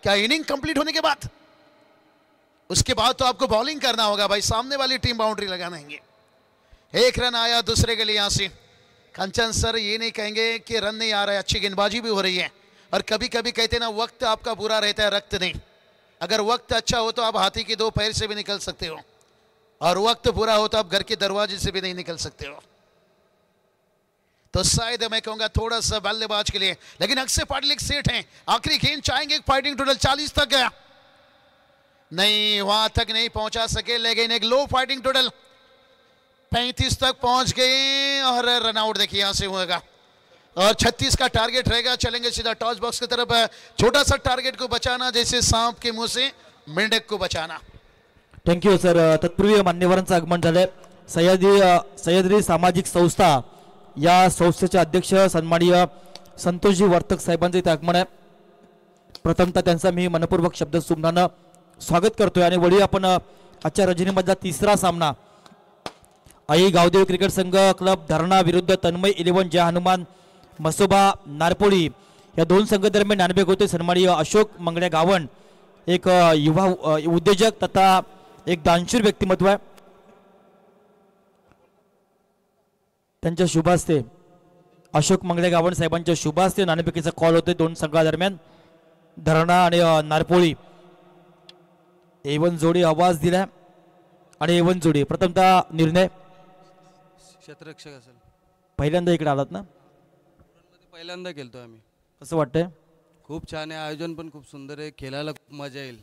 क्या इनिंग कंप्लीट होने के बाद? उसके बाद तो आपको बॉलिंग करना होगा भाई, सामने वाली टीम बाउंड्री लगाएंगे। 1 रन आया दूसरे के लिए यहां से। कंचन सर ये नहीं कहेंगे कि रन नहीं आ रहा है, अच्छी गेंदबाजी भी हो रही है। और कभी कभी कहते ना वक्त आपका बुरा रहता है, रक्त नहीं। अगर वक्त अच्छा हो तो आप हाथी के 2 पैर से भी निकल सकते हो, और वक्त बुरा हो तो आप घर के दरवाजे से भी नहीं निकल सकते हो। तो शायद मैं कहूंगा थोड़ा सा बल्लेबाज के लिए, लेकिन अक्षय पाटिल एक सेट हैं, आखिरी गेंद चाहेंगे। फाइटिंग टोटल 40 तक गया, नहीं वहां तक नहीं पहुंचा सके, लेकिन एक लो फाइटिंग टोटल 35 तक पहुंच गए और रन आउट देखिए यहां से होगा। और 36 का टारगेट रहेगा। चलेंगे सीधा टॉस बॉक्स की तरफ। छोटा सा टारगेट को बचाना जैसे सांप के मुंह से मेंढक को बचाना। Thank you sir. तत्पूर्वी मान्यवरांचं आगमन झालंय. सह्याद्री सामाजिक संस्था या संस्थेचे अध्यक्ष सन्माननीय संतोषजी वर्तक साहेबांचं इथे आगमन आहे. प्रथमतः त्यांचा मी मनपूर्वक शब्द सुमनानं स्वागत करतोय. आणि वळी आपण आजच्या रजनीमधला 3रा सामना आई गावदेव क्रिकेट संघ क्लब धरणा विरुद्ध तन्मय 11 जय हनुमान मसोबा नारपोळी या 2 संघ दरम्यान नाणेफेक होते. सन्माननीय अशोक मंगळे गावण एक युवा उद्योजक तथा एक दानशूर व्यक्तिमत्व आहे. त्यांच्या शुभ हस्ते अशोक मंगळे गावण साहेबांच्या शुभ हस्ते नाणेफेकीचा कॉल होते 2 संघादरम्यान धरणा आणि नारपोळी. एवन जोडी आवाज दिला आणि एवन जोडी प्रथमतः निर्णय क्षेत्ररक्षक असेल. पहिल्यांदा इकडे आलात ना? पहिल्यांदा केलतोय आम्ही. कसं वाटतंय? खूप छान आहे, आयोजन पण खूप सुंदर आहे, खेळायला खूप मजा येईल.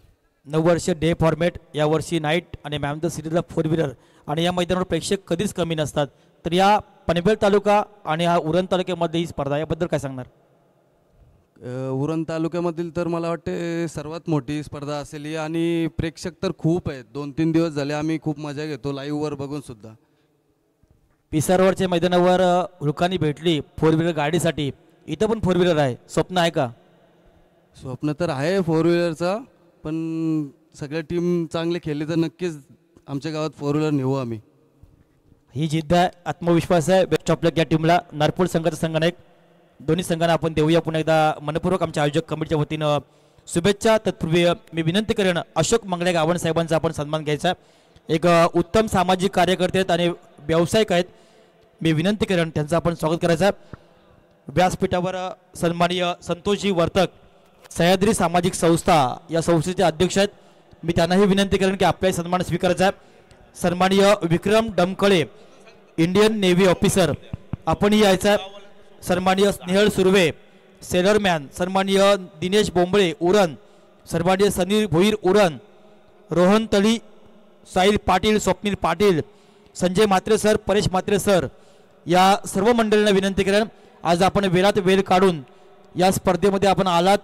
9 वर्ष डे फॉर्मॅट, या वर्षी नाईट आणि मॅम द सिरीजला 4 व्हीलर आणि या मैदानावर प्रेक्षक कधीच कमी नसतात. तर या पनवेल तालुका आणि हा उरण तालुक्यामध्ये ही स्पर्धा, याबद्दल काय सांगणार? उरण तालुक्यामधील तर मला वाटते सर्वात मोठी स्पर्धा असेल ही, आणि प्रेक्षक तर खूप आहेत. 2-3 दिवस झाले आम्ही खूप मजा घेतो लाईव्हवर बघून सुद्धा. पिसारवरच्या मैदानावर हुलकानी भेटली 4 व्हीलर गाडीसाठी, इथं पण 4 व्हीलर आहे. स्वप्न आहे का? स्वप्न तर आहे 4 व्हीलरचा, पण सगळ्या टीम चांगले खेळले तर नक्कीच आमच्या गावात 4 व्हीलर नेऊ आम्ही. ही जिद्द आहे, आत्मविश्वास आहे बेस्ट ऑफ लक या टीमला. नारपूर संघाचा संघनायक दोन्ही संघांना आपण देऊया पुन्हा एकदा मनपूर्वक आमच्या आयोजक कमिटीच्या वतीनं शुभेच्छा. तत्पूर्वी मी विनंती करेन अशोक मंगळे गावण साहेबांचा आपण सन्मान घ्यायचा. एक उत्तम सामाजिक कार्यकर्ते आहेत आणि व्यावसायिक आहेत. मी विनंती करेन त्यांचं आपण स्वागत करायचं. व्यासपीठावर सन्माननीय संतोषजी वर्तक सह्याद्री सामाजिक संस्था या संस्थेचे अध्यक्ष आहेत. मी त्यांनाही विनंती करेन की आपला सन्मान स्वीकारायचा आहे. सन्माननीय विक्रम डमकळे इंडियन नेव्ही ऑफिसर आपणही यायचा. सन्माननीय स्नेहल सुर्वे सेलरमॅन, सन्माननीय दिनेश बोंबळे उरण, सन्माननीय सनील भोईर उरण, रोहन तळी, साहिल पाटील, स्वप्नील पाटील, संजय म्हात्रे सर, परेश म्हात्रे सर, या सर्व मंडळींना विनंती करेन आज आपण वेळात वेळ काढून या स्पर्धेमध्ये आपण आलात.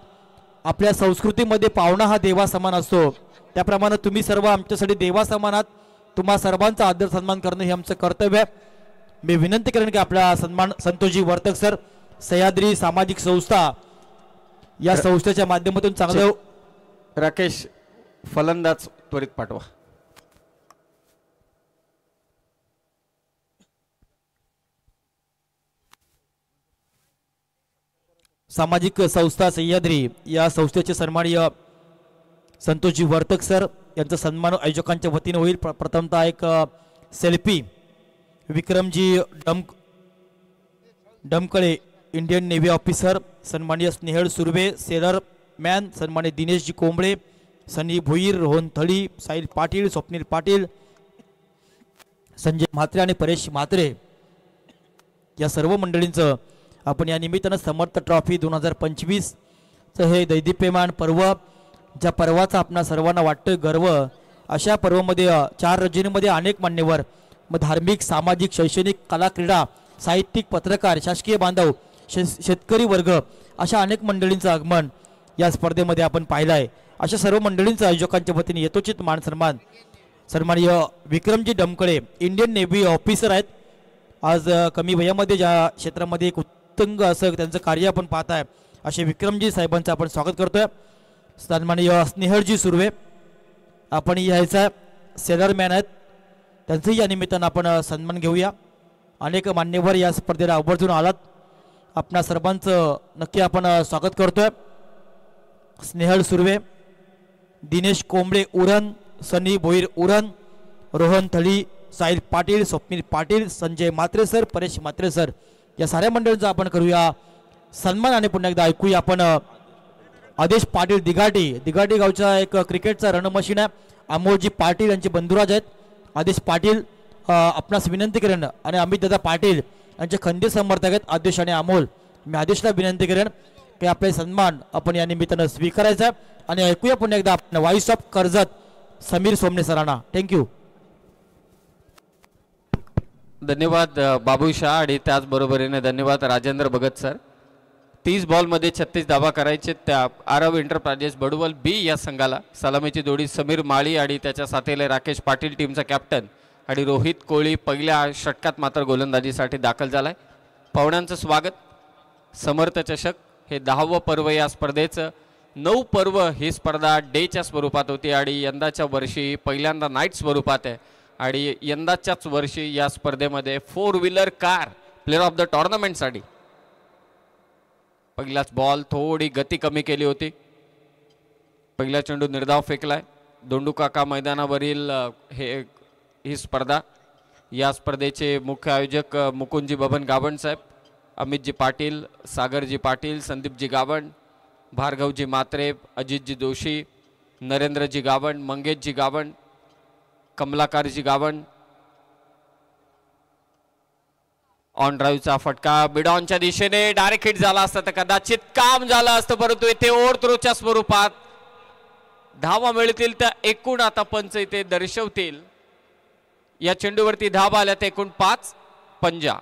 आपल्या संस्कृतीमध्ये पाहुणा हा देवा समान असतो, त्याप्रमाणे तुम्ही सर्व आमच्यासाठी देवा समान आहात. तुम्हा सर्वांचा आदर सन्मान करणं हे आमचं कर्तव्य आहे. मी विनंती करेन की आपला सन्मान संतोषजी वर्तक सर सह्याद्री सामाजिक संस्था या संस्थेच्या माध्यमातून चांगलं. राकेश फलंदाज त्वरित पाठवा. सामाजिक संस्था सह्याद्री या संस्थेचे सन्माननीय संतोषजी वर्तक सर यांचा सन्मान आयोजकांच्या वतीने होईल. प्रथमतः एक सेल्फी विक्रमजी डमकळे इंडियन नेव्ही ऑफिसर सन्माननीय स्नेहल सुर्वे, सेलर मॅन सन्माननीय दिनेशजी कोंबळे, सनी भोईर, रोहन थळी, साहिल पाटील, स्वप्नील पाटील, संजय म्हात्रे आणि परेश म्हात्रे या सर्व मंडळींचं आपण या निमित्तानं समर्थ ट्रॉफी 2025चं हे दैदिप्यमान पर्व, ज्या पर्वाचा आपणा सर्वांना वाटतोय गर्व, अशा पर्वामध्ये 4 रजनीमध्ये अनेक मान्यवर, मग धार्मिक, सामाजिक, शैक्षणिक, कला, क्रीडा, साहित्यिक, पत्रकार, शासकीय बांधव, शेतकरी वर्ग अशा अनेक मंडळींचं आगमन या स्पर्धेमध्ये आपण पाहिलं आहे. अशा सर्व मंडळींचं आयोजकांच्या वतीने यथोचित मान सन्मान सन्माननीय विक्रमजी डमकळे, इंडियन नेव्ही ऑफिसर आहेत. आज कमी वयामध्ये ज्या क्षेत्रामध्ये एक उत्तुंग असं त्यांचं कार्य आपण पाहत आहे, असे विक्रमजी साहेबांचं आपण स्वागत करतोय. सन्माननीय स्नेहलजी सुर्वे आपण यायचा सेलर मॅन आहेत, त्यांचंही या निमित्तानं आपण सन्मान घेऊया. अनेक मान्यवर या स्पर्धेला आवर्जून आलात, आपणा सर्वांचं नक्की आपण स्वागत करतोय. स्नेहल सुर्वे, दिनेश कोंबडे उरण, सनी भोईर उरण, रोहन थळी, साहिल पाटील, स्वप्नील पाटील, संजय म्हात्रे सर, परेश म्हात्रे सर या साऱ्या मंडळींचा आपण करूया सन्मान. आणि पुन्हा एकदा ऐकूया आपण आदेश पाटील दिगाटी गावचा एक क्रिकेटचा रणमशीन आहे, अमोलजी पाटील यांचे बंधुराज आहेत. आदेश पाटील आपणास विनंती करेन आणि अमित दादा पाटील यांचे खंदीर समर्थक आहेत आदेश आणि अमोल. मी आदेशला विनंती करेन की आपले सन्मान आपण या निमित्तानं स्वीकारायचा आहे. आणि ऐकूया पुन्हा एकदा आपण व्हॉइस ऑफ कर्जत समीर सोमने सरांना. थँक्यू. धन्यवाद बाबू शाह आणि त्याचबरोबरीने धन्यवाद राजेंद्र भगत सर. 30 बॉलमध्ये 36 धावा करायचे त्या आरव एंटरप्राइजेस बडुवल बी या संघाला. सलामीची जोडी समीर माळी आणि त्याच्या साथीला राकेश पाटील टीमचा कॅप्टन आणि रोहित कोळी पहिल्या षटकात मात्र गोलंदाजीसाठी दाखल झालाय. पाहुण्यांचं स्वागत. समर्थ चषक हे 10वं पर्व या स्पर्धेचं. 9 पर्व ही स्पर्धा डेच्या स्वरूपात होती आणि यंदाच्या वर्षी पहिल्यांदा नाईट स्वरूपात आहे. आणि यंदाच्याच वर्षी या स्पर्धेमध्ये 4 wheeler car player of the टुर्नामेंटसाठी पहिलाच बॉल थोडी गती कमी केली होती. पहिला चेंडू निर्धाव फेकलाय. दोंडू काका मैदानावरील ही स्पर्धा. या स्पर्धेचे मुख्य आयोजक मुकुंदजी बबन गावण साहेब, अमितजी पाटील, सागरजी पाटील, संदीपजी गावण, भार्गवजी मात्रे, अजितजी जोशी, नरेंद्रजी गावण, मंगेशजी गावण, कमलाकारजी गावण. ऑन ड्राईव्हचा फटका बिडॉनच्या दिशेने डायरेक्ट हिट झाला असता तर कदाचित काम झालं असतं, परंतु इथे ओव्हर थ्रोच्या स्वरूपात धावा मिळतील त्या एकूण आता पंच इथे दर्शवतील. या चेंडूवरती धावा आल्या तर एकूण 5 पंजा.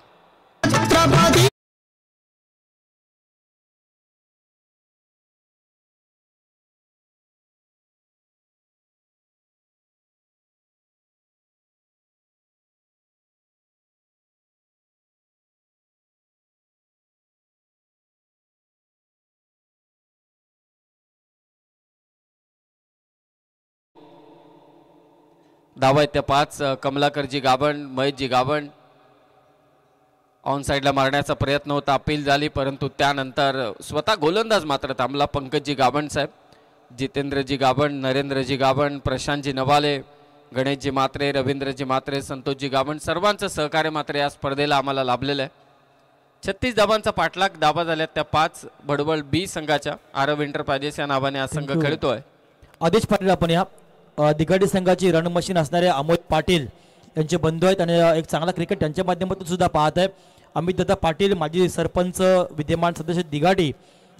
धावा आहेत त्या 5. कमलाकरजी गावण, महेशजी गावण. ऑन साईडला मारण्याचा प्रयत्न होता, अपील झाली, परंतु त्यानंतर स्वतः गोलंदाज मात्र थांबला. पंकजजी गावण साहेब, जितेंद्रजी गावण, नरेंद्रजी गावण, प्रशांतजी नवाले, गणेशजी मात्रे, रवींद्रजी मात्रे, संतोषजी गावण सर्वांचं सहकार्य मात्र या स्पर्धेला आम्हाला लाभलेलं आहे. 36 धावांचा पाठलाग. धावा झाल्यात त्या 5 भडवळ बी संघाच्या. आरव एंटरप्राइजेस या नावाने हा संघ खेळतोय. आदेश पाटील आपण या दिगाडी संघाची रणमशीन असणारे अमोल पाटील यांचे बंधू आहेत आणि एक चांगला क्रिकेट त्यांच्या माध्यमातून सुद्धा पाहत आहे. अमितदादा पाटील माजी सरपंच विद्यमान सदस्य दिगाडी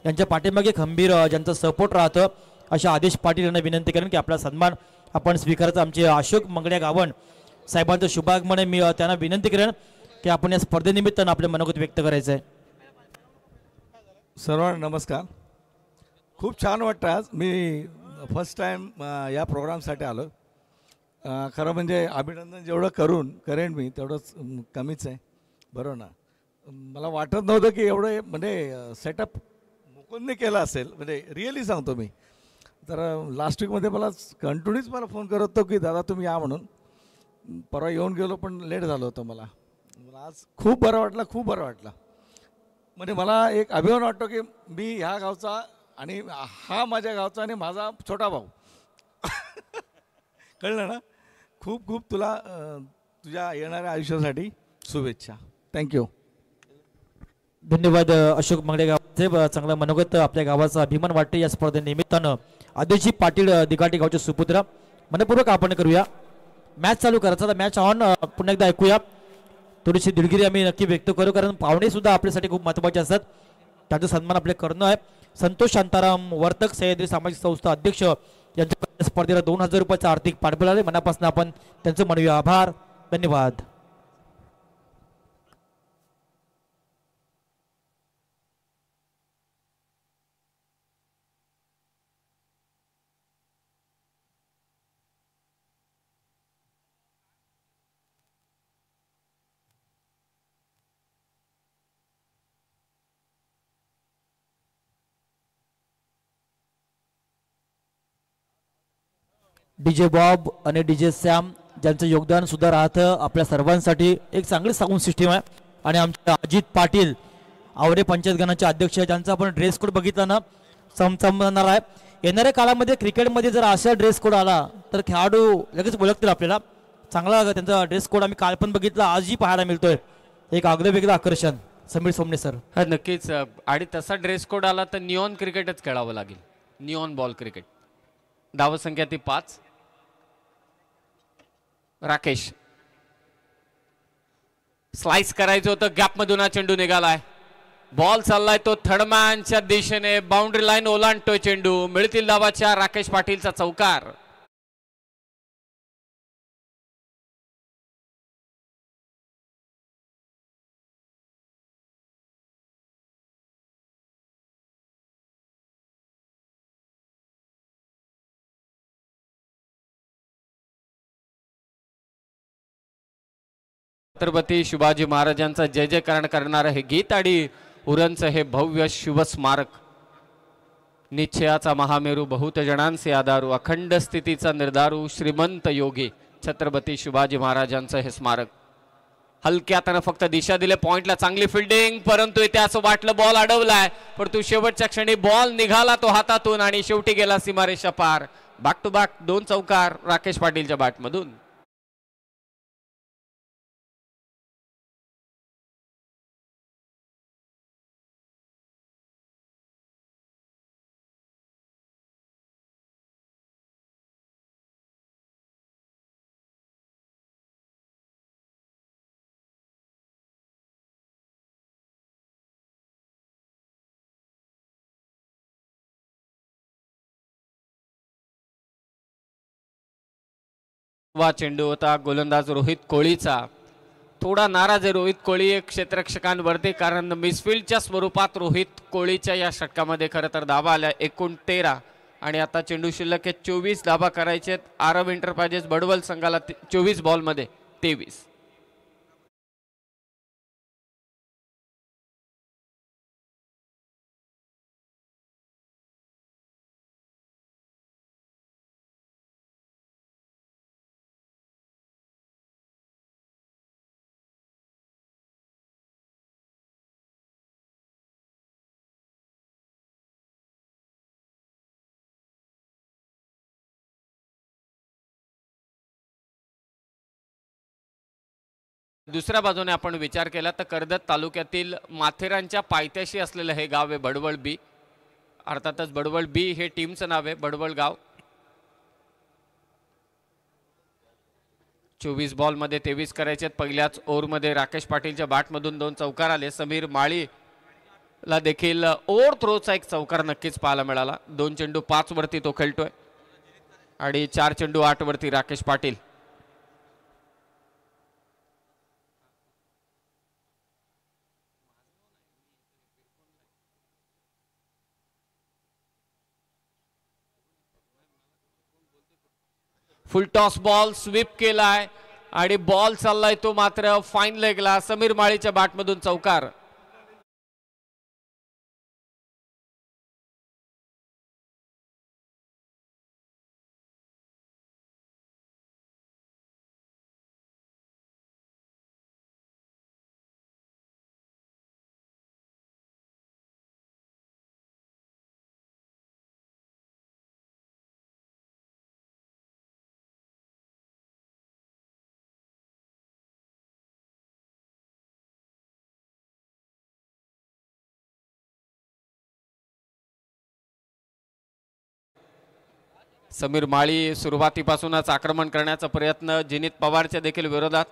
यांच्या पाठीमागे खंबीर ज्यांचा सपोर्ट राहतं अशा आदेश पाटील यांना विनंती करेन की आपला सन्मान आपण स्वीकारायचा. आमचे अशोक मंगड्या गावण साहेबांचं शुभागमन आहे. मी त्यांना विनंती करेन की आपण या स्पर्धेनिमित्तानं आपले मनोगत व्यक्त करायचं आहे. सर्वांना नमस्कार. खूप छान वाटतं. आज मी फर्स्ट टाईम या प्रोग्रामसाठी आलो. खरं म्हणजे अभिनंदन जेवढं करेन मी तेवढंच कमीच आहे, बरोबर ना. मला वाटत नव्हतं की एवढं म्हणजे सेटअप मुकुंदने केलं असेल, म्हणजे रिअली सांगतो मी. तर लास्ट वीकमध्ये मला कंटिन्यूच फोन करत होतो की दादा तुम्ही या म्हणून. परवा येऊन गेलो पण लेट झालं होतं. मला आज खूप बरं वाटलं. म्हणजे मला एक अभिमान वाटतो की मी ह्या गावचा आणि हा माझ्या गावचा आणि माझा छोटा भाऊ. कळलं ना. खूप खूप तुला तुझ्या येणाऱ्या आयुष्यासाठी शुभेच्छा. थँक्यू. धन्यवाद अशोक मंगळे गावचे चांगला मनोगत आपल्या गावाचा अभिमान वाटते या स्पर्धेनिमित्तानं. आदिजी पाटील दिघाटी गावचे सुपुत्र मनपूर्वक आपण करूया. मॅच चालू करायचा तर मॅच ऑन पुन्हा एकदा ऐकूया. थोडीशी दिलगिरी आम्ही नक्की व्यक्त करू कारण पाहुणे सुद्धा आपल्यासाठी खूप महत्त्वाचे असतात. त्याचा सन्मान आपले करणं आहे. संतोष शांताराम वर्तक सह्याद्री सामाजिक संस्था अध्यक्ष यांच्या स्पर्धेला 2000 रुपयाचा आर्थिक पाठबळ आले. मनापासून आपण त्यांचं म्हणूया आभार. धन्यवाद. डीजे बॉब आणि डीजे सॅम ज्यांचं योगदान सुद्धा राहतं आपल्या सर्वांसाठी. एक चांगली साऊंड सिस्टीम आहे. आणि आमचे अजित पाटील आवडे पंचायत गणाचे अध्यक्ष ज्यांचा आपण ड्रेस कोड बघितला ना चमचमणार आहे. येणाऱ्या काळामध्ये क्रिकेटमध्ये जर असा ड्रेस कोड आला तर खेळाडू लगेच ओळखतील आपल्याला. चांगला त्यांचा ड्रेस कोड आम्ही काल पण बघितला आजही पाहायला मिळतोय. एक आगळं वेगळं आकर्षण. समीर सोमणे सर. हा नक्कीच. आणि तसा ड्रेस कोड आला तर निऑन क्रिकेटच खेळावं लागेल. Neon ball cricket. धावसंख्या ती 5. राकेश स्लाइस करायचं होतं गॅप मधून हा चेंडू निघालाय. बॉल चाललाय तो थर्डमॅनच्या दिशेने. बाउंड्री लाईन ओलांडतोय चेंडू. मिळतील धावाच्या. राकेश पाटीलचा चौकार. छत्रपती शिवाजी महाराजांचा जय जयकार करणारं हे गीत आणि उरणचं हे भव्य शिव स्मारक. निश्चयाचा महामेरू बहुत जणांचे आधारू अखंड स्थितीचा निर्धारू श्रीमंत योगी छत्रपती शिवाजी महाराजांचं हे स्मारक. हलक्यातनं फक्त दिशा दिले पॉइंटला. चांगली फिल्डिंग परंतु इथे असं वाटलं बॉल अडवलाय परंतु शेवटच्या क्षणी बॉल निघाला तो हातातून आणि शेवटी गेला सीमारेषा पार. बॅक टू बॅक 2 चौकार राकेश पाटीलच्या बॅटमधून. वा चेंडू होता गोलंदाज रोहित कोळीचा. थोडा नाराज आहे रोहित कोळी एक क्षेत्ररक्षकांवरती कारण मिसफिल्डच्या स्वरूपात रोहित कोळीच्या या षटकामध्ये खरं तर धावा आल्या एकूण 13 आणि आता चेंडू शिल्लक आहे 24 धावा करायचे आहेत. आरव एंटरप्राइजेस बडवल संघाला 24 बॉलमध्ये 23. दुसऱ्या बाजूने आपण विचार केला तर कर्जत तालुक्यातील माथेरानच्या पायथ्याशी असलेलं हे गाव आहे बडवळ बी. अर्थातच बडवळ बी हे टीमचं नाव आहे. बडवळ गाव. 24 बॉलमध्ये 23 करायचे आहेत. पहिल्याच ओव्हरमध्ये राकेश पाटीलच्या बॅटमधून 2 चौकार आले. समीर माळीला देखील ओव्हर थ्रोचा एक चौकार नक्कीच पाहायला मिळाला. 2 चेंडू 5 वरती तो खेळतोय आणि 4 चेंडू 8 वरती Rakesh Patil. Full toss ball sweep केलाय आणि बॉल चाललाय तो मात्र फाईन लेगला. समीर माळीच्या बॅटमधून चौकार. समीर माळी सुरुवातीपासूनच आक्रमण करण्याचा प्रयत्न जिनीत पवारच्या देखील विरोधात.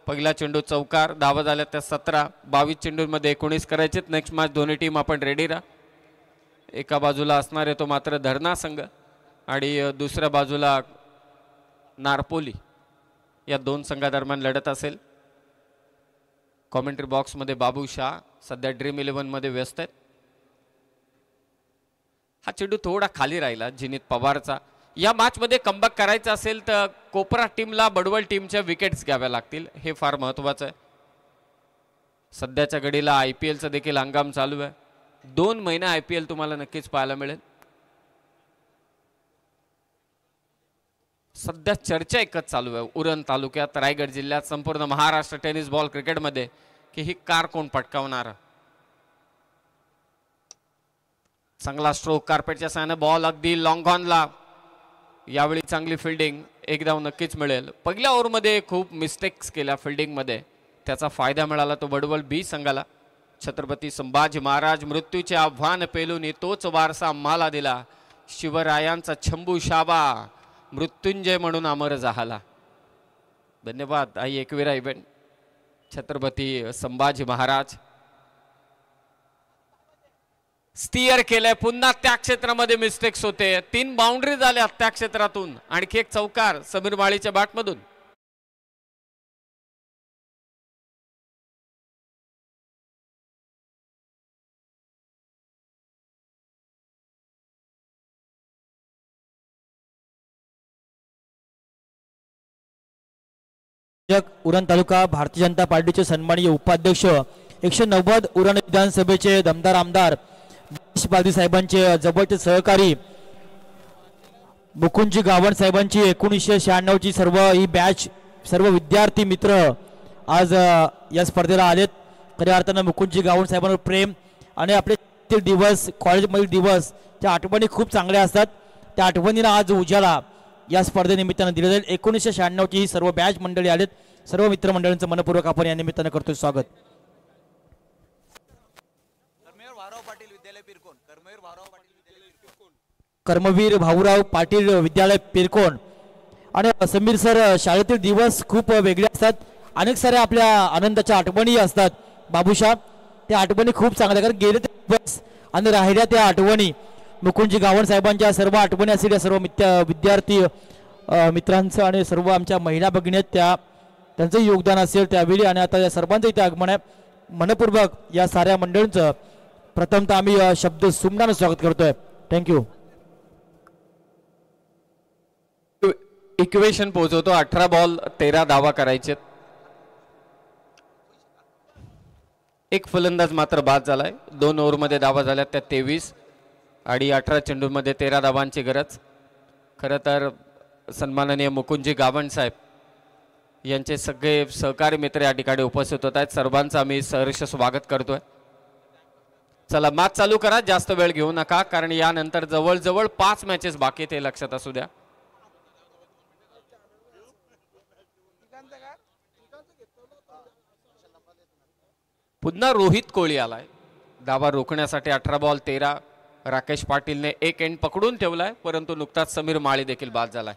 पहिला चेंडू चौकार, धावा झाल्या त्या 17. 22 चेंडूंमध्ये 19 करायचेत. नेक्स्ट मॅच दोन्ही टीम आपण रेडी राहा. एका बाजूला असणार आहे तो मात्र धरणा संघ आणि दुसऱ्या बाजूला नारपोली. या दोन संघादरम्यान लढत असेल. कॉमेंट्री बॉक्समध्ये बाबू शाह सध्या ड्रीम 11 मध्ये व्यस्त आहेत. हा चेंडू थोडा खाली राहिला जिनीत पवारचा. या मॅचमध्ये कमबॅक करायचं असेल तर कोपरा टीमला बडवल टीमच्या विकेट्स घ्याव्या लागतील, हे फार महत्त्वाचं आहे. सध्याच्या घडीला IPLचा देखील हंगाम चालू आहे. 2 महिने IPL तुम्हाला नक्कीच पाहायला मिळेल. सध्या चर्चा एकच चालू आहे उरण तालुक्यात, रायगड जिल्ह्यात, संपूर्ण महाराष्ट्र टेनिस बॉल क्रिकेटमध्ये की ही कार कोण पटकावणार. चांगला स्ट्रोक कार्पेटच्या साहाय्याने बॉल अगदी लॉंग ऑनला. यावेळी चांगली फिल्डिंग, एक धाव नक्कीच मिळेल. पहिल्या ओव्हरमध्ये खूप मिस्टेक्स केल्या फिल्डिंगमध्ये, त्याचा फायदा मिळाला तो बडवल बी संघाला. छत्रपती संभाजी महाराज मृत्यूचे आव्हान पेलून तोच वारसा आम्हाला दिला. शिवरायांचा छंबू शाबा मृत्युंजय म्हणून अमर झाला. धन्यवाद. आई एकविरा इव्हेंट छत्रपती संभाजी महाराज स्टिअर केलंय. पुन्हा त्या क्षेत्रामध्ये मिस्टेक्स होते. 3 बाउंड्री झाल्या त्या क्षेत्रातून. आणखी एक चौकार समीर माळीच्या बॅटमधून. उरण तालुका भारतीय जनता पार्टीचे सन्माननीय उपाध्यक्ष 190 उरण विधानसभेचे दमदार आमदार पालदी साहेबांचे जवळचे सहकारी मुकुंदजी गावण साहेबांची 1996ची सर्व ही बॅच, सर्व विद्यार्थी मित्र आज या स्पर्धेला आलेत. खऱ्या अर्थानं मुकुंदजी गावण साहेबांवर प्रेम आणि आपले दिवस, कॉलेजमधील दिवस, त्या आठवणी खूप चांगल्या असतात. त्या आठवणींना आज उजाला या स्पर्धेनिमित्तानं दिले जाईल. 1996ची ही सर्व बॅच मंडळी आलेत. सर्व मित्रमंडळींचं मनपूर्वक आपण या निमित्तानं करतोय स्वागत. कर्मवीर भाऊराव पाटील विद्यालय पिरकोण. आणि समीर सर, शाळेतील दिवस खूप वेगळे असतात. अनेक साऱ्या आपल्या आनंदाच्या आठवणी असतात बाबूशा. त्या आठवणी खूप चांगल्या, कारण गेले ते दिवस आणि राहिल्या त्या आठवणी. मुकुंदजी गावण साहेबांच्या सर्व आठवणी असतील या सर्व विद्यार्थी मित्रांचं आणि सर्व आमच्या महिला भगिनी त्यांचं योगदान असेल त्यावेळी. आणि आता या सर्वांचं इथे आगमन आहे. मनपूर्वक या साऱ्या मंडळींचं प्रथमतः आम्ही शब्द सुमनानं स्वागत करतोय. थँक्यू. इक्वेशन पोहोचवतो. 18 बॉल 13 धावा करायचे. एक फलंदाज मात्र बाद झालाय. 2 ओव्हरमध्ये धावा झाल्या त्या 23 आणि 18 चेंडूमध्ये 13 धावांची गरज. खरं तर सन्माननीय मुकुंदजी गावण साहेब यांचे सगळे सहकारी मित्र या ठिकाणी उपस्थित होत आहेत. सर्वांचं आम्ही सहर्ष स्वागत करतोय. चला मॅच चालू करा, जास्त वेळ घेऊ नका, कारण यानंतर जवळजवळ 5 मॅचेस बाकी ते लक्षात असू द्या. पुन्हा रोहित कोळी आलाय धावा रोखण्यासाठी. 18 बॉल 13. राकेश पाटीलने एक एंड पकडून ठेवलाय, परंतु नुकताच समीर माळी देखील बाद झालाय.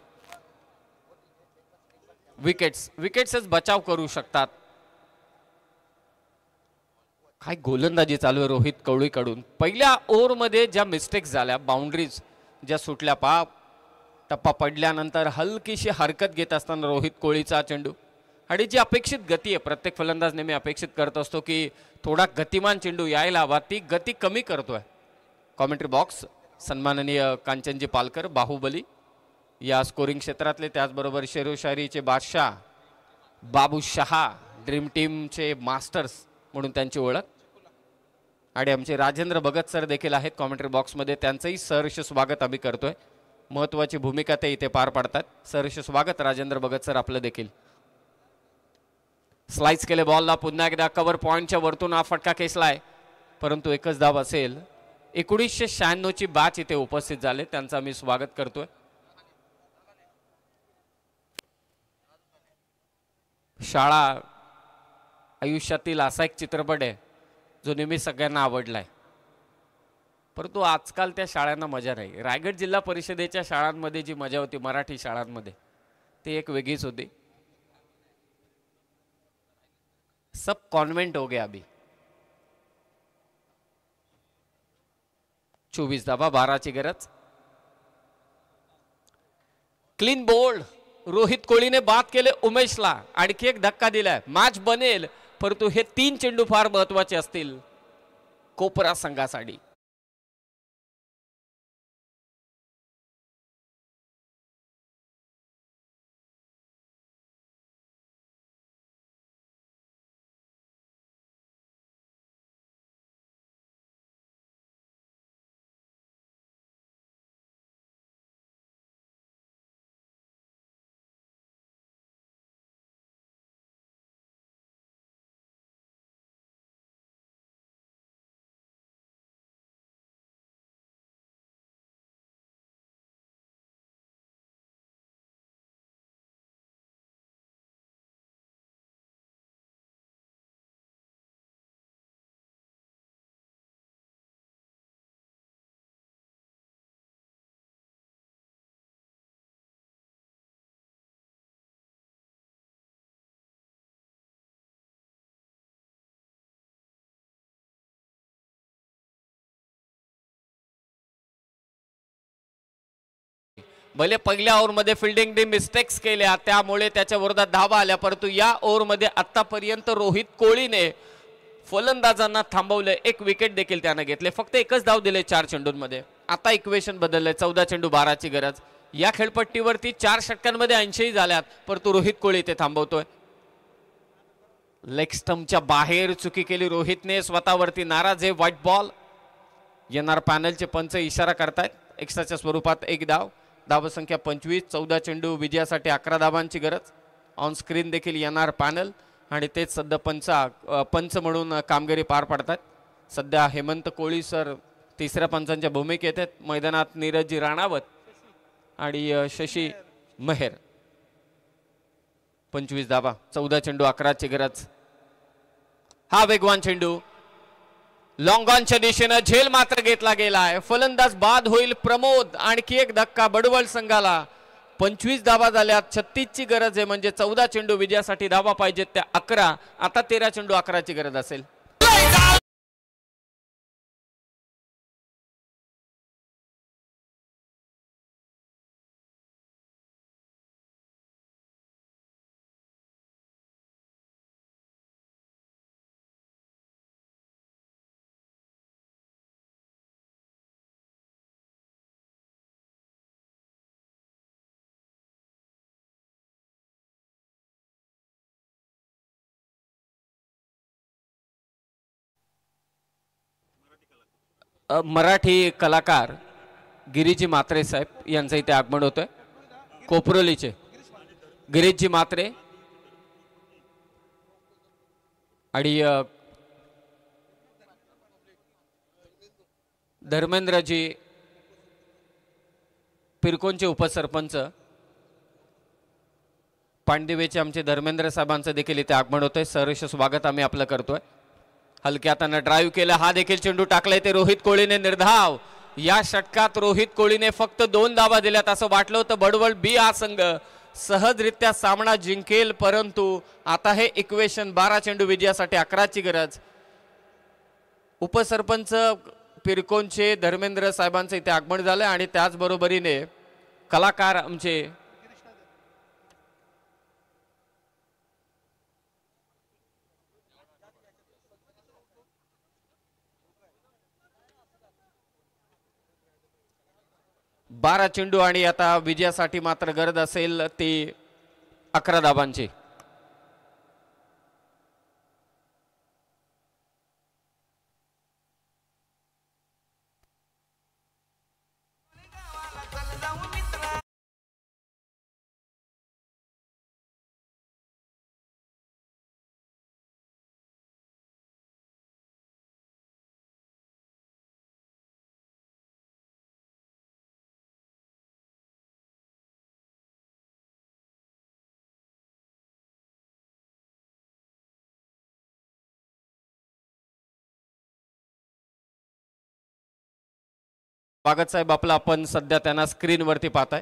विकेट्सच बचाव करू शकतात. काय गोलंदाजी चालू आहे रोहित कोळीकडून. पहिल्या ओव्हरमध्ये ज्या मिस्टेक्स झाल्या, बाउंड्रीज ज्या सुटल्या, टप्पा पडल्यानंतर हलकीशी हरकत घेत असताना रोहित कोळीचा चेंडू आणि जी अपेक्षित गती आहे, प्रत्येक फलंदाज नेहमी अपेक्षित करत असतो की थोडा गतिमान चेंडू यायला हवा, ती गती कमी करतोय. कॉमेंट्री बॉक्स सन्माननीय कांचनजी पालकर, बाहुबली या स्कोरिंग क्षेत्रातले, त्याचबरोबर शेरोशायरीचे बादशाह बाबू शहा, ड्रीम टीमचे मास्टर्स म्हणून त्यांची ओळख. आणि आमचे राजेंद्र भगत सर देखील आहेत कॉमेंट्री बॉक्समध्ये, त्यांचंही सहर्ष स्वागत आम्ही करतोय. महत्त्वाची भूमिका ते इथे पार पाडतात. सहर्ष स्वागत राजेंद्र भगत सर आपलं देखील. स्लाइस केले बॉलला, पुन्हा एकदा कव्हर पॉइंटच्या वरतून हा फटका खेचलाय, परंतु एकच धाव असेल. 1996ची बॅच इथे उपस्थित झाले, त्यांचं आम्ही स्वागत करतोय. शाळा आयुष्यातील असा एक चित्रपट आहे जो नेहमी सगळ्यांना आवडलाय. परंतु आजकाल त्या शाळांना मजा नाही. रायगड जिल्हा परिषदेच्या शाळांमध्ये जी मजा होती मराठी शाळांमध्ये ती एक वेगळीच होती. सब कॉन्वेंट हो गया अभी. 24 धाबा 12ची गरज. क्लीन बोल्ड रोहित कोहलीने बाद केले उमेशला. आणखी एक धक्का दिलाय. मॅच बनेल परंतु हे 3 चेंडू फार महत्वाचे असतील कोपरा संघासाठी. भले पहिल्या ओव्हरमध्ये फिल्डिंगने मिस्टेक्स केल्या त्यामुळे त्याच्या विरोधात धावा आल्या परंतु या ओव्हरमध्ये आतापर्यंत रोहित कोहलीने फलंदाजांना थांबवले. एक विकेट देखील त्याने घेतले. फक्त एकच धाव दिले 4 चेंडूंमध्ये. आता इक्वेशन बदलले. 14 चेंडू 12ची गरज. या खेळपट्टीवरती 4 षटकांमध्ये 80 झाल्यात परंतु रोहित कोहली ते थांबवतोय. लेग स्टंपच्या बाहेर चुकी केली रोहितने. स्वतःवरती नाराज आहे. White ball. येणार पॅनलचे पंच इशारा करतायत. एक्स्ट्राच्या स्वरूपात एक धाव. धावसंख्या 25. 14 चेंडू विजयासाठी 11 धावांची गरज. ऑन स्क्रीन देखील येणार पॅनल आणि तेच सध्या पंच म्हणून कामगिरी पार पाडतात. सध्या हेमंत कोळी सर तिसऱ्या पंचांच्या भूमिकेत आहेत. मैदानात नीरज राणावत आणि शशी मेहर. 25 धावा. 14 चेंडू 11ची गरज. हा वेगवान चेंडू लॉंग ऑनच्या दिशेने झेल मात्र घेतला गेलाय. फलंदाज बाद होईल प्रमोद. आणखी एक धक्का बडवल संघाला. 25 धावा झाल्यात. 36ची गरज आहे म्हणजे 14 चेंडू विजयासाठी धावा पाहिजेत त्या 11. आता 13 चेंडू 11ची गरज असेल. मराठी कलाकार गिरीजी मात्रे साहेब यांचं इथे आगमन होतंय. कोपरोलीचे गिरीजी मात्रे आणि धर्मेंद्रजी पिरकोनचे उपसरपंच पांडिवेचे आमचे धर्मेंद्र साहेबांचं देखील इथे आगमन होतंय. सहर्ष स्वागत आम्ही आपलं करतोय. हलक्या हाताने ड्राईव्ह केला. हा देखील चेंडू टाकलाय ते रोहित कोहलीने निर्धाव. या षटकात रोहित कोहलीने फक्त 2 धावा दिल्यात. असं वाटलं होतं बडवल बी हा संघ सहजरित्या सामना जिंकेल परंतु आता हे इक्वेशन 12 चेंडू विजयासाठी 11ची गरज. उपसरपंच पिरकोनचे धर्मेंद्र साहेबांचं इथे आगमन झालं आणि त्याचबरोबरीने कलाकार आमचे बारा चेंडू आणि आता विजयासाठी मात्र गरज असेल ती 11 धावांची. स्वागत साहेब आपलं, आपण सध्या त्यांना स्क्रीनवरती पाहताय.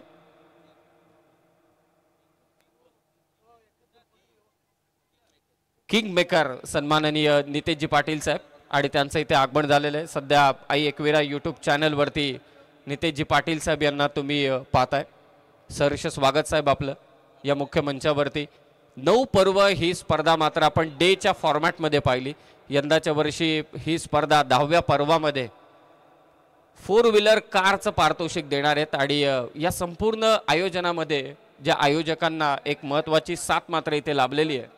किंग मेकर सन्माननीय नितेशजी पाटील साहेब आणि त्यांचं इथे आगमन झालेलं आहे. सध्या आई एकविरा यूट्यूब चॅनलवरती नितेशजी पाटील साहेब यांना तुम्ही पाहताय. सहर्ष स्वागत साहेब आपलं या मुख्य मंचावरती. 9 पर्व ही स्पर्धा मात्र आपण डेच्या फॉर्मॅटमध्ये पाहिली. यंदाच्या वर्षी ही स्पर्धा 10व्या पर्वामध्ये 4 व्हीलर कारचं पारितोषिक देणार आहेत आणि या संपूर्ण आयोजनामध्ये ज्या आयोजकांना एक महत्त्वाची साथ मात्र इथे लाभलेली आहे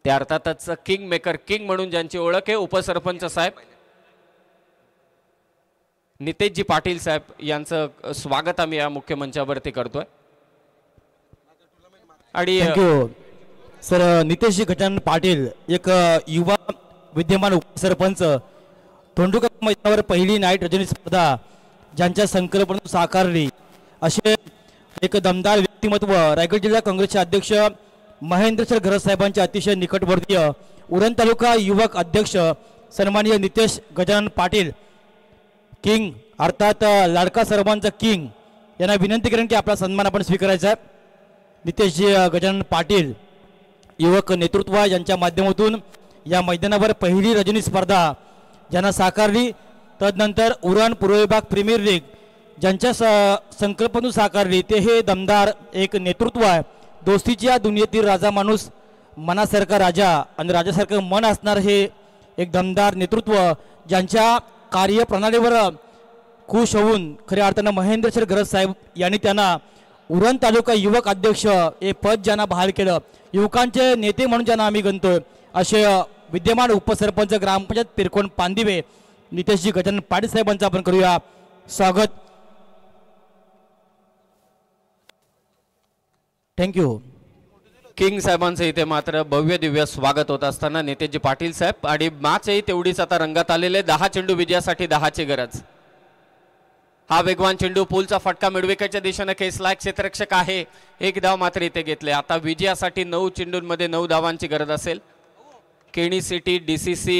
त्या अर्थातच किंग मेकर, किंग म्हणून ज्यांची ओळख आहे उपसरपंच साहेब नितेशजी पाटील साहेब यांचं स्वागत आम्ही या मुख्य मंचावरती करतोय. आणि थँक्यू सर. नितेशजी गजानन पाटील एक युवा विद्यमान उपसरपंच, तोंडुका मैदानावर पहिली नाईट रजनी स्पर्धा ज्यांच्या संकल्पनेतून साकारली असे एक दमदार व्यक्तिमत्व रायगड जिल्हा काँग्रेसचे अध्यक्ष महेंद्र सर घरत साहेबांचे अतिशय निकटवर्तीय उरण तालुका युवक अध्यक्ष सन्माननीय नितेश गजानन पाटील किंग अर्थात लाडका सर्वांचा किंग यांना विनंती करेन की आपला सन्मान आपण स्वीकारायचा आहे. नितेशजी गजानन पाटील युवक नेतृत्व यांच्या माध्यमातून या मैदानावर पहिली रजनी स्पर्धा ज्यांना साकारली, तदनंतर उरण पूर्व विभाग प्रीमियर लीग ज्यांच्या संकल्पनेतून साकारली ते हे दमदार एक नेतृत्व आहे. दोस्तीच्या दुनियेतील राजा माणूस, मनासारखा राजा आणि राजासारखं मन असणार हे एक दमदार नेतृत्व ज्यांच्या कार्यप्रणालीवर खुश होऊन खऱ्या अर्थानं महेंद्र सर घरत साहेब यांनी त्यांना उरण तालुका युवक अध्यक्ष हे पद ज्यांना बहाल केलं, युवकांचे नेते म्हणून ज्यांना आम्ही गणतोय असे विद्यमान उपसरपंच ग्रामपंचायत पिरकोण पांदिवे नितेशजी गजानन पाटील साहेबांचं आपण करूया स्वागत. थँक्यू. किंग साहेबांचं इथे मात्र भव्य दिव्य स्वागत होत असताना नितेशजी पाटील साहेब आणि मॅचही तेवढीच आता रंगात आलेले. 10 चेंडू विजयासाठी 10ची गरज. हा वेगवान चेंडू पूलचा फटका मिडविकेटच्या दिशेने खेचला. क्षेत्ररक्षक आहे, 1 धाव मात्र इथे घेतले. आता विजयासाठी 9 चेंडूंमध्ये 9 धावांची गरज असेल. केणी सिटी DCC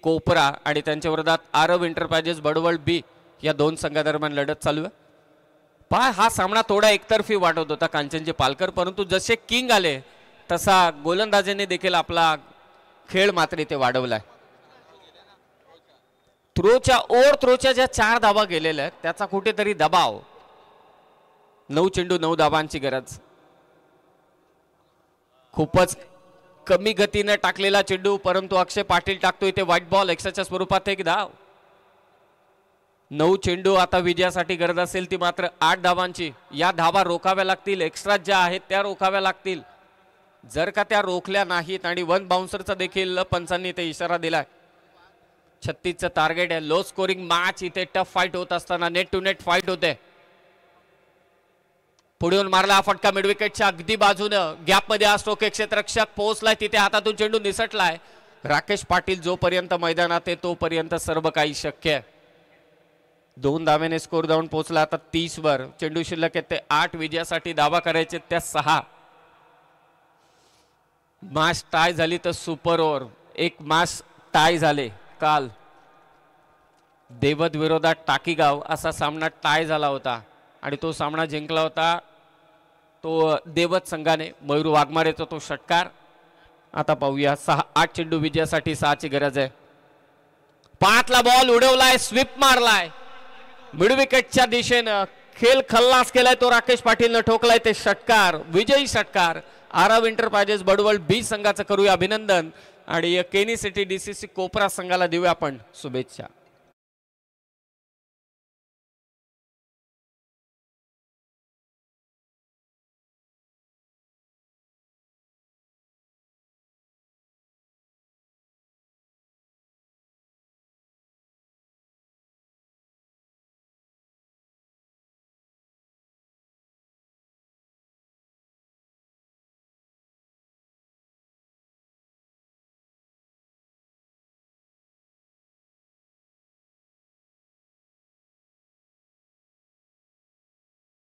कोपरा आणि त्यांच्या विरोधात आरव एंटरप्राइजेस बडवळ बी या 2 संघादरम्यान लढत चालू आहे. हा सामना थोडा एकतर्फी वाटत होता कांचनजी पालकर, परंतु जसे किंग आले तसा गोलंदाजांनी देखील आपला खेळ मात्र इथे वाढवलाय. थ्रोच्या ज्या 4 धावा गेलेल्या आहेत त्याचा कुठेतरी दबाव. 9 चेंडू 9 धावांची गरज. खूपच कमी गतीने टाकलेला चेंडू, परंतु अक्षय पाटील टाकतो इथे व्हाईट बॉल. एक्स्ट्राच्या स्वरूपात 1 धाव. 9 चेंडू आता विजयासाठी गरज असेल ती मात्र 8 धावांची. या धावा रोखाव्या लागतील, एक्स्ट्रा ज्या आहेत त्या रोखाव्या लागतील. जर का त्या रोखल्या नाहीत आणि 1 बाउन्सरचा देखील पंचांनी इथे इशारा दिलाय. 36चं टार्गेट आहे. लो स्कोरिंग मॅच इथे टफ फाईट होत असताना नेट टू नेट फाईट होते. पुढून मारला हा फटका मिडविकेटच्या अगदी बाजूनं. गॅपमध्ये हा स्ट्रोक क्षेत्ररक्षक पोहोचलाय तिथे, हातातून चेंडू निसटलाय. राकेश पाटील जोपर्यंत मैदानात आहे तोपर्यंत सर्व काही शक्य आहे. 2 धावेने स्कोर जाऊन पोहोचला आता 30 वर. चेंडू शिल्लक आहेत ते 8. विजयासाठी दावा करायचे त्या 6. मॅच टाय झाली तर सुपर ओव्हर. एक मॅच टाय झाले काल. देवत विरोधात टाकीगाव असा सामना टाय झाला होता आणि तो सामना जिंकला होता तो देवत संघाने. मयूर वाघमारेचा तो षटकार. आता पाहूया 8 चेंडू विजयासाठी 6ची गरज आहे. 5ला बॉल उडवलाय, स्वीप मारलाय मिडविकेटच्या दिशेनं. खेळ खल्लास केलाय तो राकेश पाटीलनं ठोकलाय ते षटकार, विजयी षटकार. आरव एंटरप्राइजेस बडवळ बी संघाचं करूया अभिनंदन आणि केनी सिटी DCC कोपरा संघाला देऊया आपण शुभेच्छा.